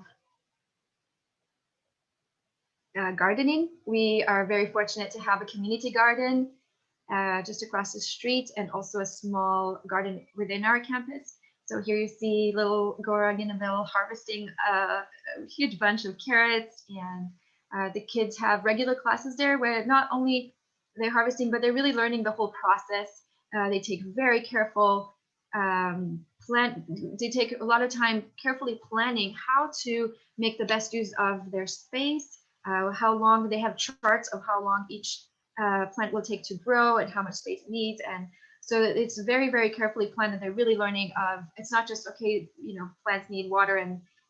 gardening. We are very fortunate to have a community garden just across the street, and also a small garden within our campus. So here you see little Gaurang in the middle harvesting a huge bunch of carrots, and the kids have regular classes there where not only they're harvesting, but they're really learning the whole process. They take very careful they take a lot of time carefully planning how to make the best use of their space, how long they have charts of how long each plant will take to grow and how much space it needs. And so it's very, very carefully planned, and they're really learning of, it's not just, okay, you know, plants need water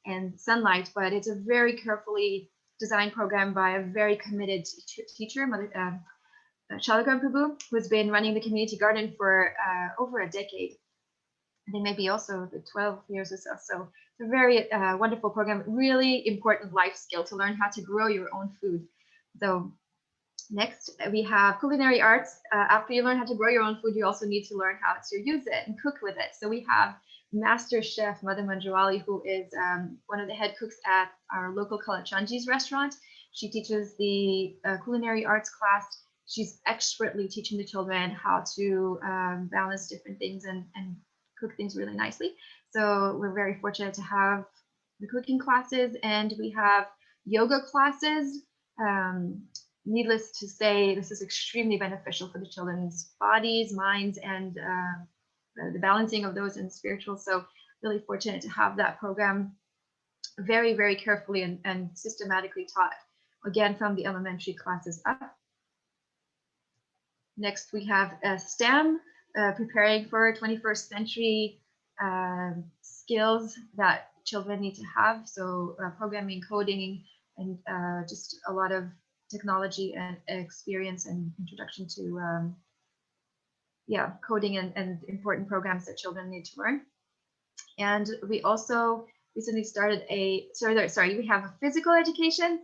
and sunlight, but it's a very carefully designed program by a very committed teacher, Shalagram Prabhu, who's been running the community garden for over a decade. I think maybe also 12 years or so. So it's a very wonderful program, really important life skill to learn how to grow your own food. So next, we have culinary arts. After you learn how to grow your own food, you also need to learn how to use it and cook with it. So we have Master Chef Mother Manjawali, who is one of the head cooks at our local Kalachanji's restaurant. She teaches the culinary arts class. She's expertly teaching the children how to balance different things and cook things really nicely. So we're very fortunate to have the cooking classes, and we have yoga classes. Needless to say, this is extremely beneficial for the children's bodies, minds, and the balancing of those and spiritual. So really fortunate to have that program very, very carefully and systematically taught, again, from the elementary classes up. Next, we have STEM, preparing for 21st century skills that children need to have. So programming, coding, and just a lot of technology and experience and introduction to coding and important programs that children need to learn. And we also recently started we have a physical education,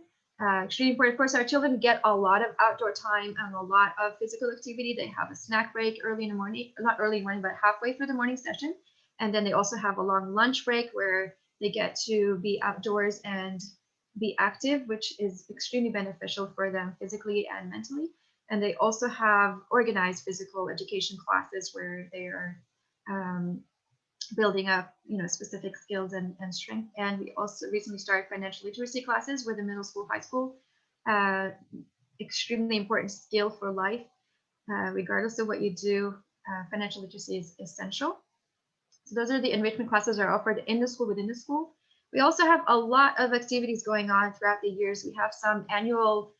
extremely important. Of course, our children get a lot of outdoor time and a lot of physical activity. They have a snack break early in the morning, not early in the morning, but halfway through the morning session. And then they also have a long lunch break where They get to be outdoors and be active, which is extremely beneficial for them physically and mentally. And they also have organized physical education classes where they are building up, specific skills and strength. And we also recently started financial literacy classes with the middle school, high school, extremely important skill for life. Regardless of what you do, financial literacy is essential. So those are the enrichment classes that are offered in the school, within the school. We also have a lot of activities going on throughout the years. We have some annual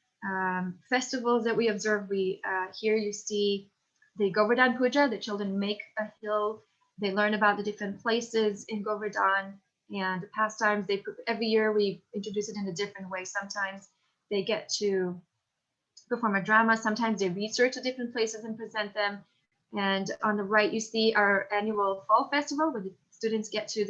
festivals that we observe. Here you see the Govardhan Puja. The children make a hill. They learn about the different places in Govardhan and the pastimes. Every year we introduce it in a different way. Sometimes they get to perform a drama. Sometimes they research the different places and present them. And on the right, you see our annual fall festival where the students get to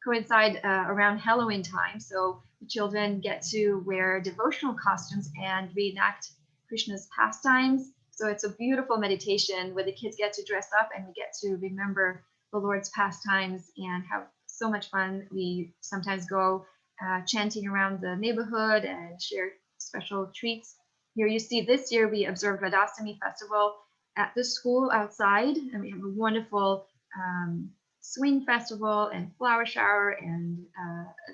coincide around Halloween time. So the children get to wear devotional costumes and reenact Krishna's pastimes. So it's a beautiful meditation where the kids get to dress up and we get to remember the Lord's pastimes and have so much fun. We sometimes go chanting around the neighborhood and share special treats. Here you see this year we observed Radhastami festival at the school outside, and we have a wonderful swing festival and flower shower, and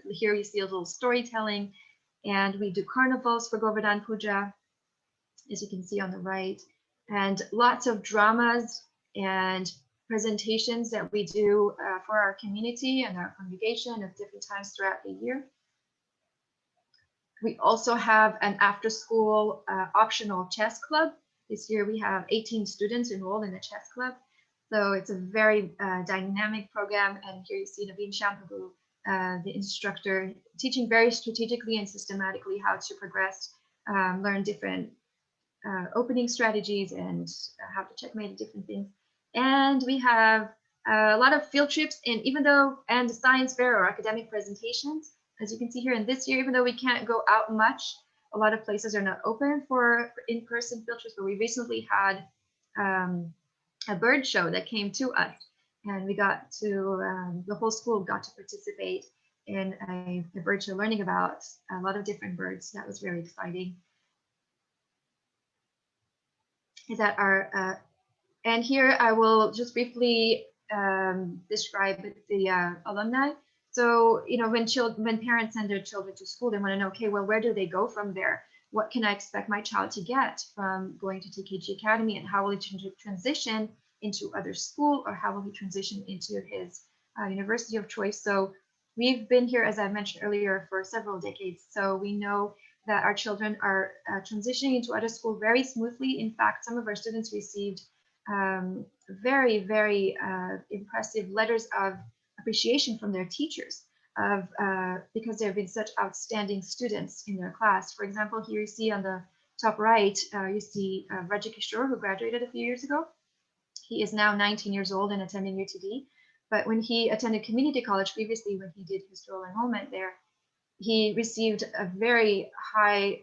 here you see a little storytelling, and we do carnivals for Govardhan Puja, as you can see on the right, and lots of dramas and presentations that we do for our community and our congregation at different times throughout the year. We also have an after-school optional chess club. This year we have 18 students enrolled in the chess club. So it's a very dynamic program. And here you see Naveen Shampagu, the instructor, teaching very strategically and systematically how to progress, learn different opening strategies and how to checkmate different things. And we have a lot of field trips and science fair or academic presentations. As you can see here in this year, even though we can't go out much, a lot of places are not open for in-person field trips, but we recently had a bird show that came to us, and we got to, the whole school got to participate in a bird show, learning about a lot of different birds. That was very exciting. And here I will just briefly describe the alumni. So, when parents send their children to school, they want to know, okay, well, where do they go from there? What can I expect my child to get from going to TKG Academy, and how will he transition into other school, or how will he transition into his university of choice? So we've been here, as I mentioned earlier, for several decades. So we know that our children are transitioning into other school very smoothly. In fact, some of our students received very, very impressive letters of appreciation from their teachers because they've been such outstanding students in their class. For example, here you see on the top right, you see Raja Kishore, who graduated a few years ago. He is now 19 years old and attending UTD. But when he attended community college previously, when he did his dual enrollment there, he received a very high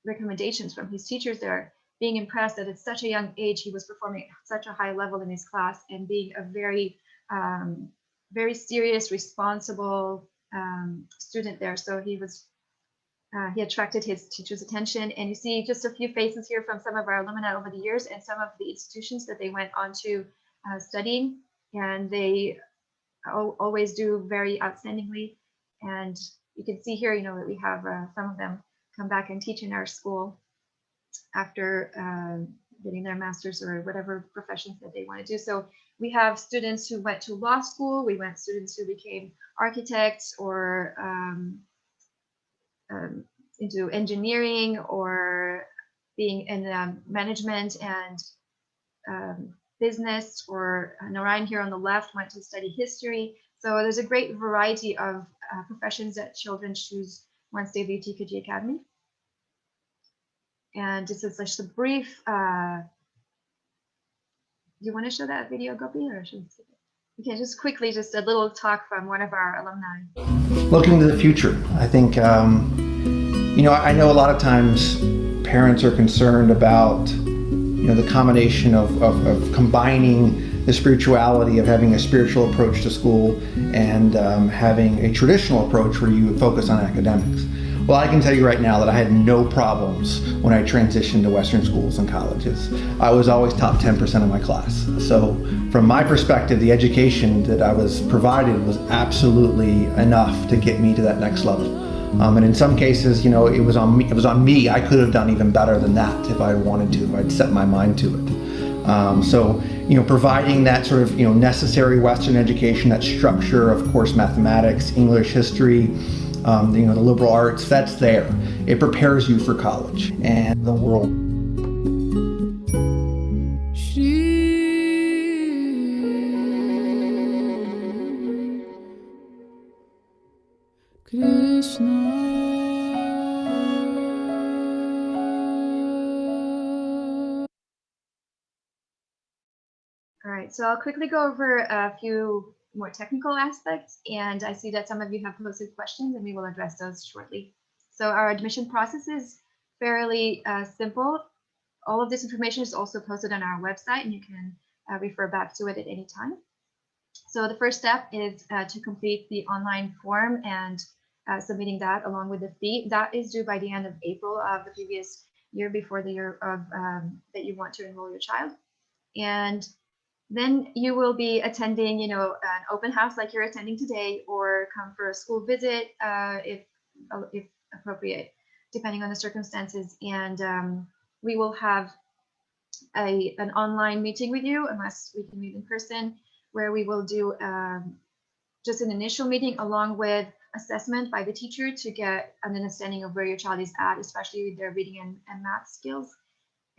recommendations from his teachers there, being impressed that at such a young age he was performing at such a high level in his class and being a very very serious, responsible student there. So he attracted his teacher's attention. And you see just a few faces here from some of our alumni over the years and some of the institutions that they went on to studying, and they always do very outstandingly. And you can see here, that we have some of them come back and teach in our school after getting their master's or whatever professions that they want to do. So we have students who went to law school. We went students who became architects or into engineering or being in management and business, or Narayan here on the left went to study history. So there's a great variety of professions that children choose once they leave TKG Academy. And this is just a brief, do you want to show that video, Gopi, or should we skip it? Okay, just quickly, just a little talk from one of our alumni. Looking to the future, I think, I know a lot of times parents are concerned about, the combination of combining the spirituality of having a spiritual approach to school and having a traditional approach where you focus on academics. Well, I can tell you right now that I had no problems when I transitioned to Western schools and colleges. I was always top 10% of my class. So from my perspective, the education that I was provided was absolutely enough to get me to that next level. And in some cases, you know, it was on me. It was on me. I could have done even better than that if I wanted to, if I'd set my mind to it. So, you know, providing that sort of, you know, necessary Western education, that structure, of course, mathematics, English, history, you know, the liberal arts, that's there. It prepares you for college and the world. All right, so I'll quickly go over a few more technical aspects, and I see that some of you have posted questions, and we will address those shortly. So our admission process is fairly simple. All of this information is also posted on our website, and you can refer back to it at any time. So the first step is to complete the online form and submitting that along with the fee. That is due by the end of April of the previous year, before the year of that you want to enroll your child. And then you will be attending, you know, an open house like you're attending today, or come for a school visit if appropriate, depending on the circumstances. And we will have an online meeting with you, unless we can meet in person, where we will do just an initial meeting along with assessment by the teacher to get an understanding of where your child is at, especially with their reading and math skills.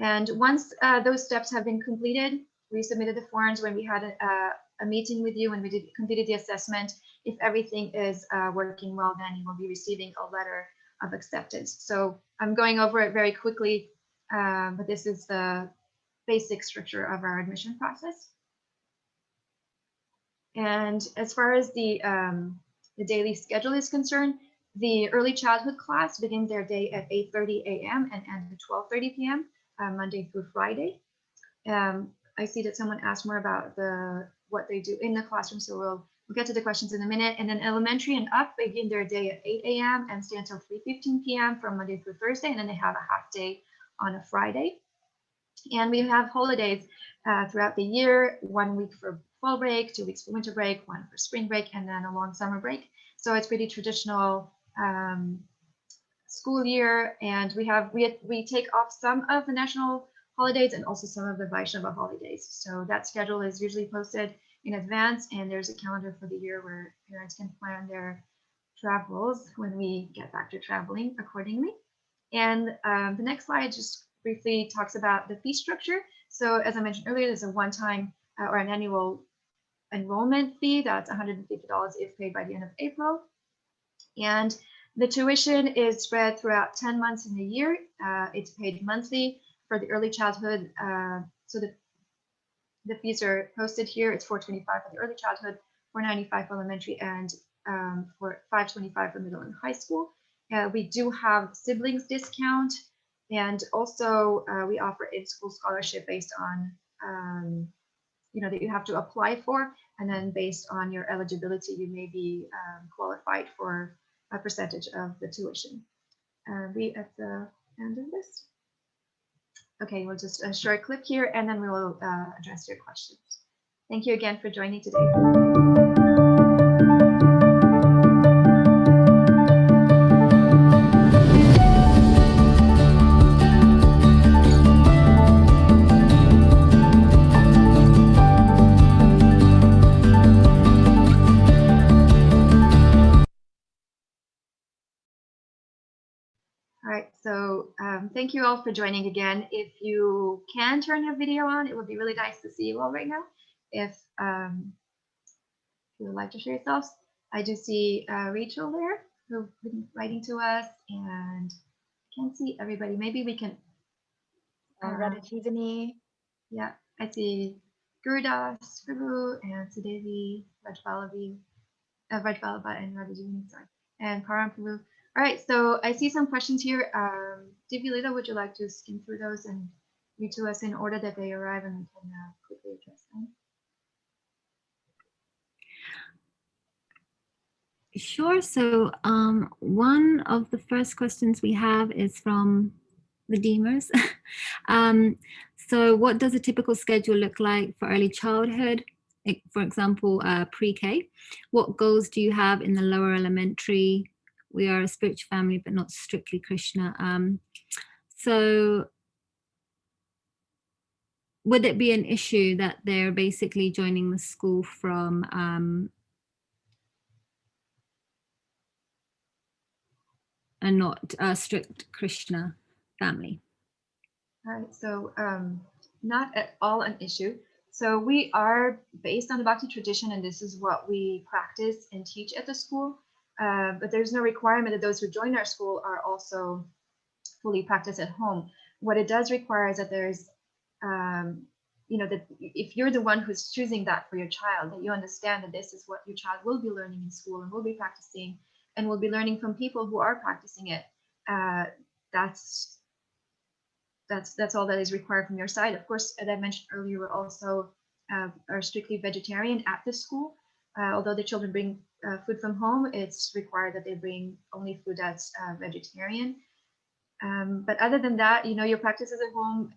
And once those steps have been completed, we submitted the forms when we had a meeting with you, and we completed the assessment. If everything is working well, then you will be receiving a letter of acceptance. So I'm going over it very quickly, but this is the basic structure of our admission process. And as far as the daily schedule is concerned, the early childhood class begins their day at 8:30 a.m. and ends at 12:30 p.m. Monday through Friday. I see that someone asked more about what they do in the classroom, so we'll get to the questions in a minute. And then elementary and up begin their day at 8 a.m. and stay until 3:15 p.m. from Monday through Thursday, and then they have a half day on a Friday. And we have holidays throughout the year: 1 week for fall break, 2 weeks for winter break, 1 for spring break, and then a long summer break. So it's pretty traditional school year. And we take off some of the national holidays and also some of the Vaishnava holidays. So that schedule is usually posted in advance, and there's a calendar for the year where parents can plan their travels when we get back to traveling accordingly. And the next slide just briefly talks about the fee structure. So as I mentioned earlier, there's a one-time or an annual enrollment fee that's $150 if paid by the end of April. And the tuition is spread throughout 10 months in the year. It's paid monthly for the early childhood. So the fees are posted here. It's $425 for the early childhood, $495 for elementary, and for $525 for middle and high school. We do have siblings discount, and also we offer in-school scholarship based on you know, that you have to apply for, and then based on your eligibility, you may be qualified for a percentage of the tuition. Be at the end of this. Okay, we'll just a short clip here, and then we will address your questions. Thank you again for joining today. All right, so thank you all for joining again. If you can turn your video on, it would be really nice to see you all right now. If you would like to share yourselves, I do see Rachel there who's been writing to us, and I can't see everybody. Maybe we can. Radhajivani. Yeah, I see Gurdas, Prabhu, and Sudevi, Rajvallabha, and Radhajivani, sorry, and Param Prabhu. All right, so I see some questions here. Divyalita, would you like to skim through those and read to us in order that they arrive, and we can quickly address them? Sure. So one of the first questions we have is from the Deemers. So what does a typical schedule look like for early childhood? For example, pre-K. What goals do you have in the lower elementary? We are a spiritual family, but not strictly Krishna. So would it be an issue that they're basically joining the school from a not a strict Krishna family? All right, so not at all an issue. So we are based on the Bhakti tradition, and this is what we practice and teach at the school. But there's no requirement that those who join our school are also fully practice at home. What it does require is that there's, that if you're the one who's choosing that for your child, that you understand that this is what your child will be learning in school and will be practicing and will be learning from people who are practicing it. That's all that is required from your side. Of course, as I mentioned earlier, we're also are strictly vegetarian at the school. Although the children bring food from home, it's required that they bring only food that's vegetarian. But other than that, your practices at home,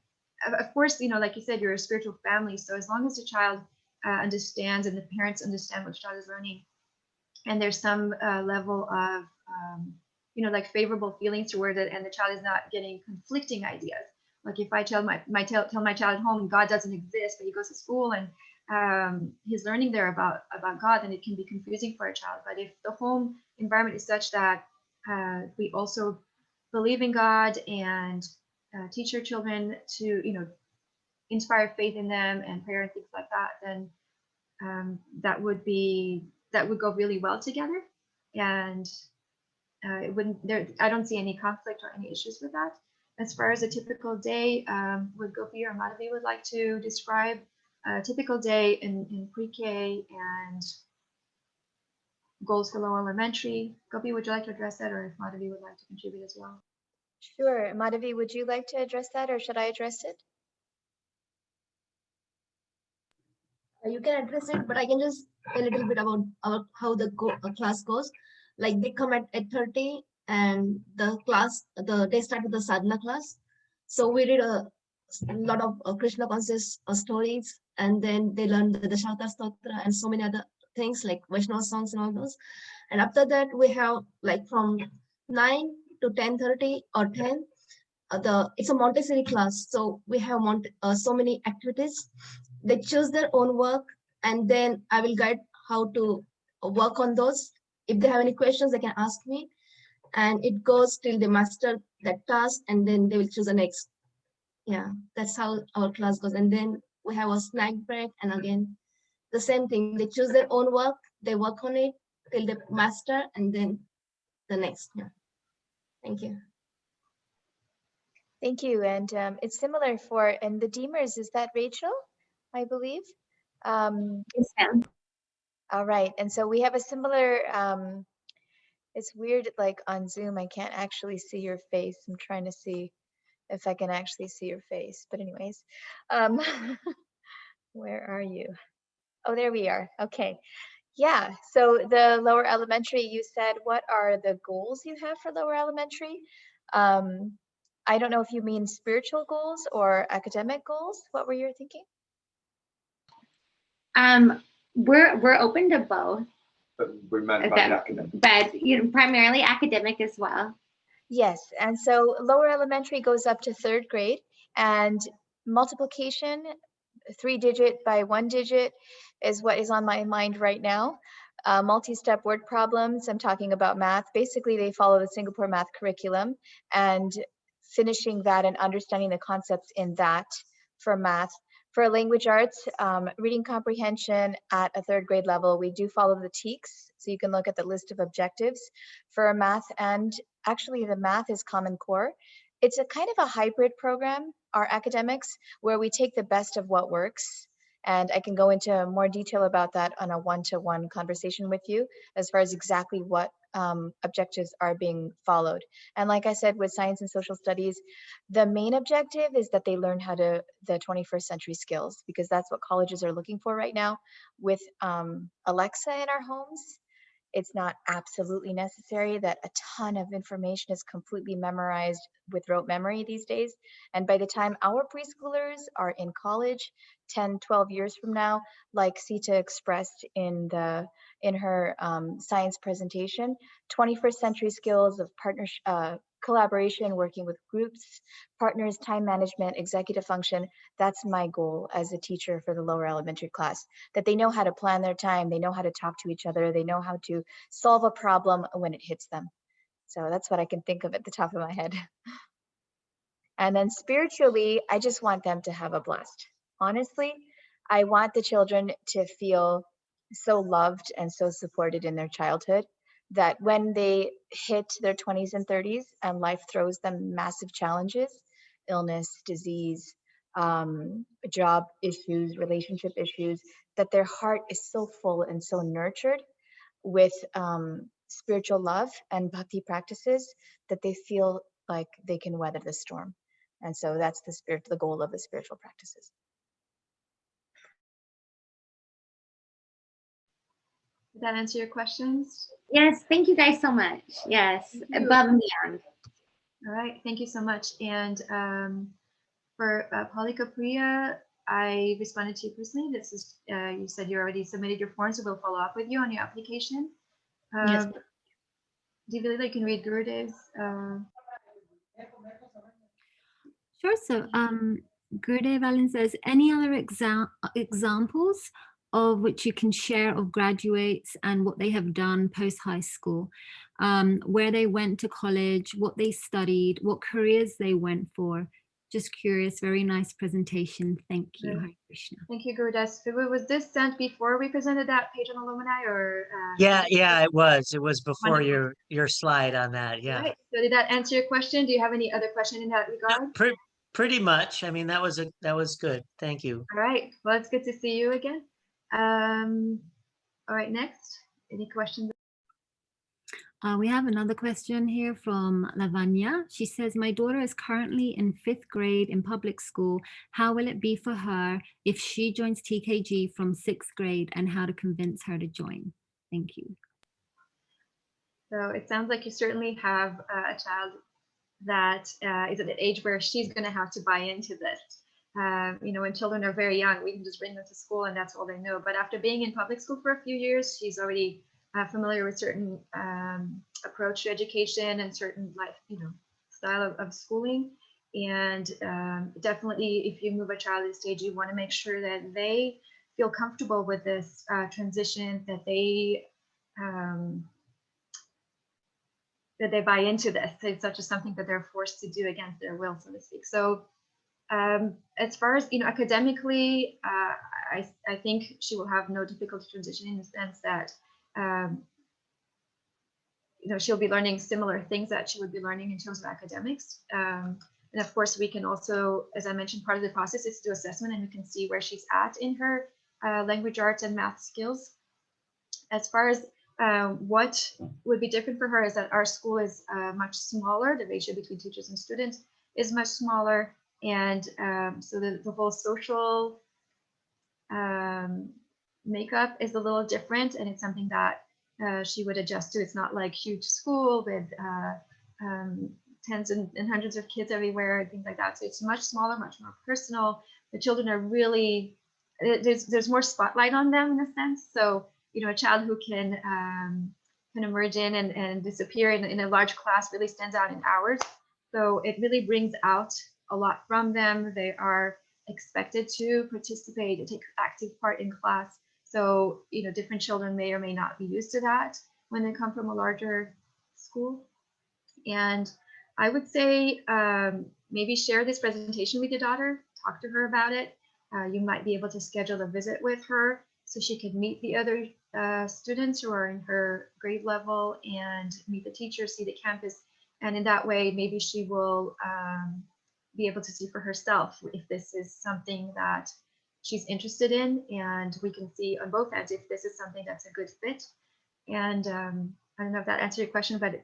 of course, like you said, you're a spiritual family. So as long as the child understands and the parents understand what the child is learning, and there's some level of, like favorable feelings toward it, and the child is not getting conflicting ideas. Like if I tell my child at home God doesn't exist, but he goes to school and he's learning there about God, then it can be confusing for a child. But if the home environment is such that we also believe in God and teach your children to, inspire faith in them and prayer and things like that, then that would go really well together. And it wouldn't there. I don't see any conflict or any issues with that. As far as a typical day, would Gopi or Madhavi would like to describe a typical day in pre-K and goals for lower elementary. Gopi, would you like to address that, or if Madhavi would like to contribute as well? Sure. Madhavi, would you like to address that, or should I address it? You can address it, but I can just a little bit about how the class goes. Like they come at 8:30, and they start with the sadhana class. So we read a lot of Krishna conscious stories, and then they learn the Dashata Stotra and so many other things like Vaishnava songs and all those. And after that, we have like from 9 to 10:30 or 10. It's a Montessori class, so we have so many activities. They choose their own work, and then I will guide how to work on those. If they have any questions, they can ask me, and it goes till they master that task, and then they will choose the next. Yeah, that's how our class goes. And then we have a snack break, and again the same thing. They choose their own work, they work on it till they master, and then the next. Yeah. Thank you. Thank you. And it's similar and the Deemers, is that Rachel, I believe? Yes, ma'am. All right. And so we have a similar, it's weird, like on Zoom, I can't actually see your face. I'm trying to see if I can actually see your face. But anyways, where are you? Oh, there we are. Okay. Yeah. So the lower elementary, you said, what are the goals you have for lower elementary? I don't know if you mean spiritual goals or academic goals. What were you thinking? We're open to both. But we meant by academic. But primarily academic as well. Yes, and so lower elementary goes up to 3rd grade, and multiplication, 3-digit by 1-digit, is what is on my mind right now. Multi-step word problems, I'm talking about math. Basically, they follow the Singapore math curriculum, and finishing that and understanding the concepts in that for math. For language arts, reading comprehension at a 3rd grade level, we do follow the TKG, so you can look at the list of objectives for math, and actually the math is Common Core. It's a kind of a hybrid program, our academics, where we take the best of what works. And I can go into more detail about that on a one-to-one conversation with you as far as exactly what objectives are being followed. And like I said, with science and social studies, the main objective is that they learn how to the 21st century skills, because that's what colleges are looking for right now with Alexa in our homes. It's not absolutely necessary that a ton of information is completely memorized with rote memory these days. And by the time our preschoolers are in college, 10, 12 years from now, like Sita expressed in her science presentation, 21st century skills of partnership, collaboration, working with groups, partners, time management, executive function. That's my goal as a teacher for the lower elementary class, that they know how to plan their time, they know how to talk to each other, they know how to solve a problem when it hits them. So that's what I can think of at the top of my head. And then spiritually, I just want them to have a blast. Honestly, I want the children to feel so loved and so supported in their childhood that when they hit their 20s and 30s and life throws them massive challenges, illness, disease, job issues, relationship issues, that their heart is so full and so nurtured with spiritual love and bhakti practices that they feel like they can weather the storm. And so that's the goal of the spiritual practices. Did that answer your questions? Yes, thank you guys so much. Yes, above and beyond. All right, thank you so much. And for Palika Priya, I responded to you personally. This is, you said you already submitted your form, so we'll follow up with you on your application. Yes. Do you believe that you can read Gurudev's? Sure. So Gurudev Allen says, any other examples of which you can share of graduates and what they have done post high school, where they went to college, what they studied, what careers they went for? Just curious. Very nice presentation. Thank you. Right. Hare Krishna. Thank you, Gurudev. Was this sent before we presented that page on alumni, or? Yeah, it was. It was before Wonderful. your slide on that. Yeah. Right. So did that answer your question? Do you have any other question in that regard? Pretty much. I mean, that was good. Thank you. All right. Well, it's good to see you again. All right. Next, any questions? We have another question here from Lavanya. She says, my daughter is currently in 5th grade in public school. How will it be for her if she joins TKG from 6th grade, and how to convince her to join? Thank you. So it sounds like you certainly have a child that is at an age where she's going to have to buy into this. You know, when children are very young, we can just bring them to school and that's all they know. But after being in public school for a few years, she's already familiar with certain approach to education and certain style of schooling. And definitely, if you move a child at this stage, you want to make sure that they feel comfortable with this transition, that they buy into this. It's not just something that they're forced to do against their will, so to speak. So as far as, academically, I think she will have no difficulty transitioning in the sense that, she'll be learning similar things that she would be learning in terms of academics. And of course, we can also, as I mentioned, part of the process is to do assessment, and we can see where she's at in her language arts and math skills. As far as what would be different for her is that our school is much smaller. The ratio between teachers and students is much smaller. And so the whole social makeup is a little different, and it's something that she would adjust to. It's not like huge school with tens and hundreds of kids everywhere and things like that. So it's much smaller, much more personal. The children are really, there's more spotlight on them in a sense. So, a child who can emerge in and disappear in a large class really stands out in hours. So it really brings out a lot from them. They are expected to participate and take active part in class. So, different children may or may not be used to that when they come from a larger school. And I would say maybe share this presentation with your daughter, talk to her about it. You might be able to schedule a visit with her so she could meet the other students who are in her grade level and meet the teachers, see the campus. And in that way, maybe she will be able to see for herself if this is something that she's interested in, and we can see on both ends if this is something that's a good fit. And I don't know if that answered your question, but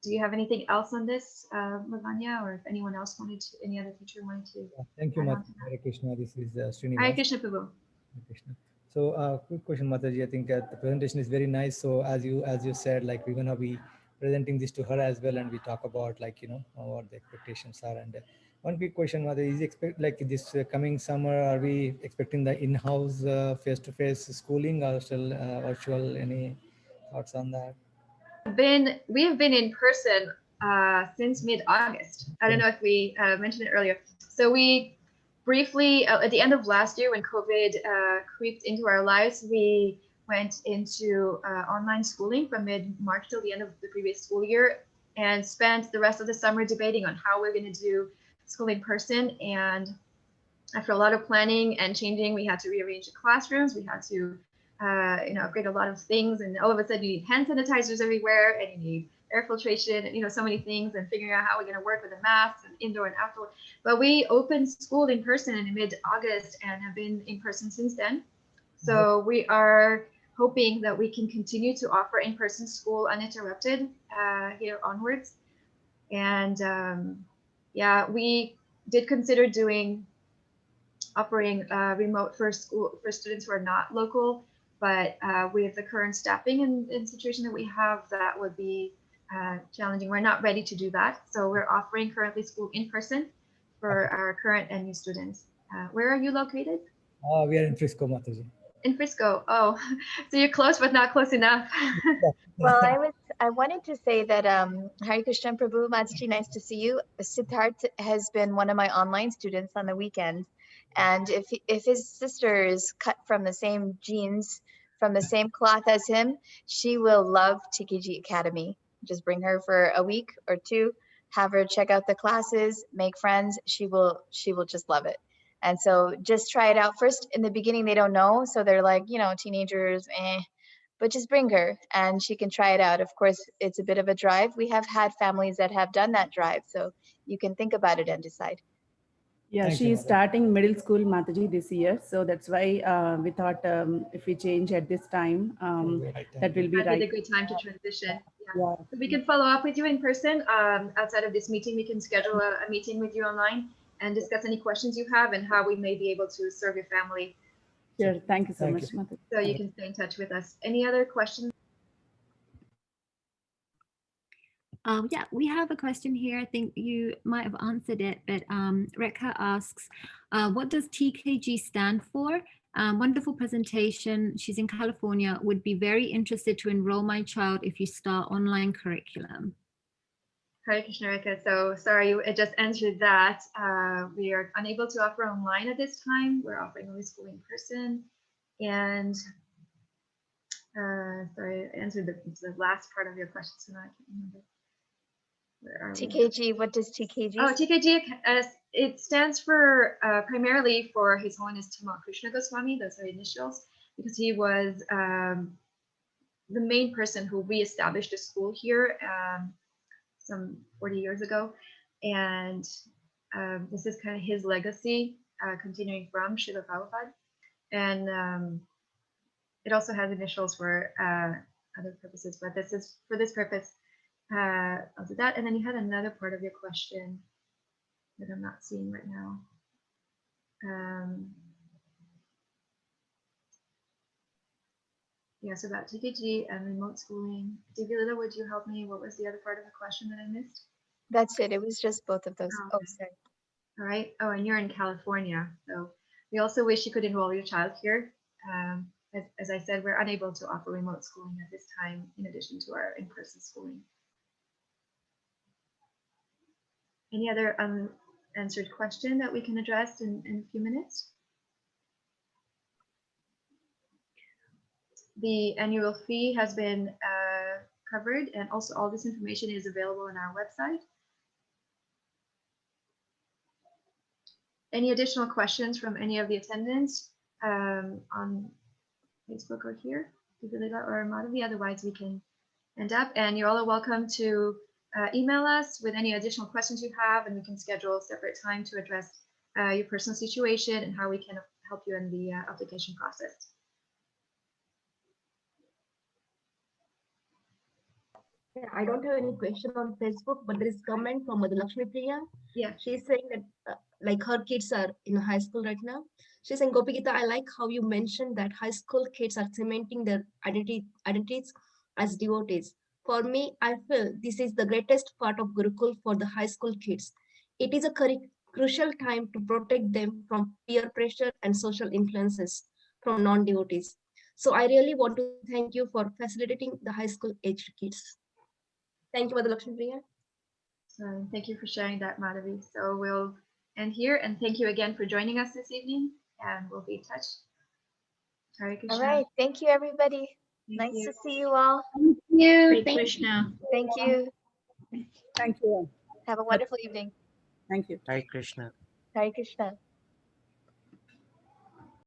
do you have anything else on this, Lavanya, or if anyone else wanted to, any other teacher wanted to? Thank you much, Hare Krishna. This is Srinivas. Hare Krishna, Prabhu. Hare Krishna. So quick question, Mataji. I think the presentation is very nice. So as you said, like we're gonna be presenting this to her as well, and we talk about like what the expectations are. And one quick question, Mataji, is expect like this coming summer, are we expecting the in-house face-to-face schooling or still virtual? Any thoughts on that? We have been in person since mid-August. I don't know if we mentioned it earlier. So we briefly, at the end of last year when COVID creeped into our lives, we went into online schooling from mid-March till the end of the previous school year and spent the rest of the summer debating on how we're going to do school in person. And after a lot of planning and changing, we had to rearrange the classrooms. We had to upgrade a lot of things, and all of a sudden you need hand sanitizers everywhere, and you need air filtration, and so many things, and figuring out how we're going to work with the masks and indoor and outdoor. But we opened school in person in mid-August and have been in person since then. So we are hoping that we can continue to offer in-person school uninterrupted here onwards. And yeah, we did consider offering remote for students who are not local, but with the current staffing and situation that we have, that would be challenging. We're not ready to do that, so we're offering currently school in person for our current and new students. Where are you located? We are in Frisco, Mataji. In Frisco. Oh, so you're close, but not close enough. Well, I wanted to say that Hari Krishna Prabhu, Mataji, nice to see you. Siddharth has been one of my online students on the weekends. And if his sister is cut from the same genes, from the same cloth as him, she will love TKG Academy. Just bring her for a week or two, have her check out the classes, make friends. She will just love it. And so just try it out first. In the beginning, they don't know. So they're like, teenagers, but just bring her and she can try it out. Of course, it's a bit of a drive. We have had families that have done that drive. So you can think about it and decide. Yeah, she is starting middle school, Mataji, this year. So that's why we thought if we change at this time, that will be right. A good time to transition. Yeah. So we can follow up with you in person. Outside of this meeting, we can schedule a meeting with you online and discuss any questions you have and how we may be able to serve your family. Sure. Thank you so much, Mataji. So you can stay in touch with us. Any other questions? Yeah, we have a question here. I think you might have answered it, but Rekha asks, what does TKG stand for? Wonderful presentation. She's in California. Would be very interested to enroll my child if you start online curriculum. Hare Krishna, Rekha. So sorry, I just answered that. We are unable to offer online at this time. We're offering only school in person. And sorry, I answered the last part of your question, so now I can't remember. TKG, what does TKG? Oh, TKG, it stands for primarily for His Holiness Tamal Krishna Goswami. Those are initials, because he was the main person who reestablished a school here some 40 years ago. And this is kind of his legacy, continuing from Srila Prabhupada. And it also has initials for other purposes, but this is for this purpose. I'll do that. And then you had another part of your question that I'm not seeing right now. Yes, about TKG and remote schooling. Divya, would you help me? What was the other part of the question that I missed? That's it. It was just both of those. Oh, sorry. All right. Oh, and you're in California. So we also wish you could enroll your child here. As I said, we're unable to offer remote schooling at this time, in addition to our in-person schooling. Any other unanswered question that we can address in a few minutes? The annual fee has been covered, and also all this information is available on our website. Any additional questions from any of the attendants on Facebook or here, or Madhavi? Otherwise, we can end up. And you're all welcome to email us with any additional questions you have, and we can schedule a separate time to address your personal situation and how we can help you in the application process. Yeah, I don't have any question on Facebook, but there is comment from Lakshmi Priya. Yeah, she's saying that like her kids are in high school right now, She's saying, Gopikita, I like how you mentioned that high school kids are cementing their identities as devotees. For me, I feel this is the greatest part of Gurukul for the high school kids. It is a crucial time to protect them from peer pressure and social influences from non-devotees. So I really want to thank you for facilitating the high school aged kids. Thank you, Mother Lakshmi Priya. Thank you for sharing that, Madhavi. So we'll end here, and thank you again for joining us this evening, and we'll be in touch. Hare Krishna. All right. Thank you, everybody. Nice to see you all. Thank you. Hare Thank Krishna. Thank you. Thank you. Have a wonderful evening. Thank you. Hare Krishna. Hare Krishna.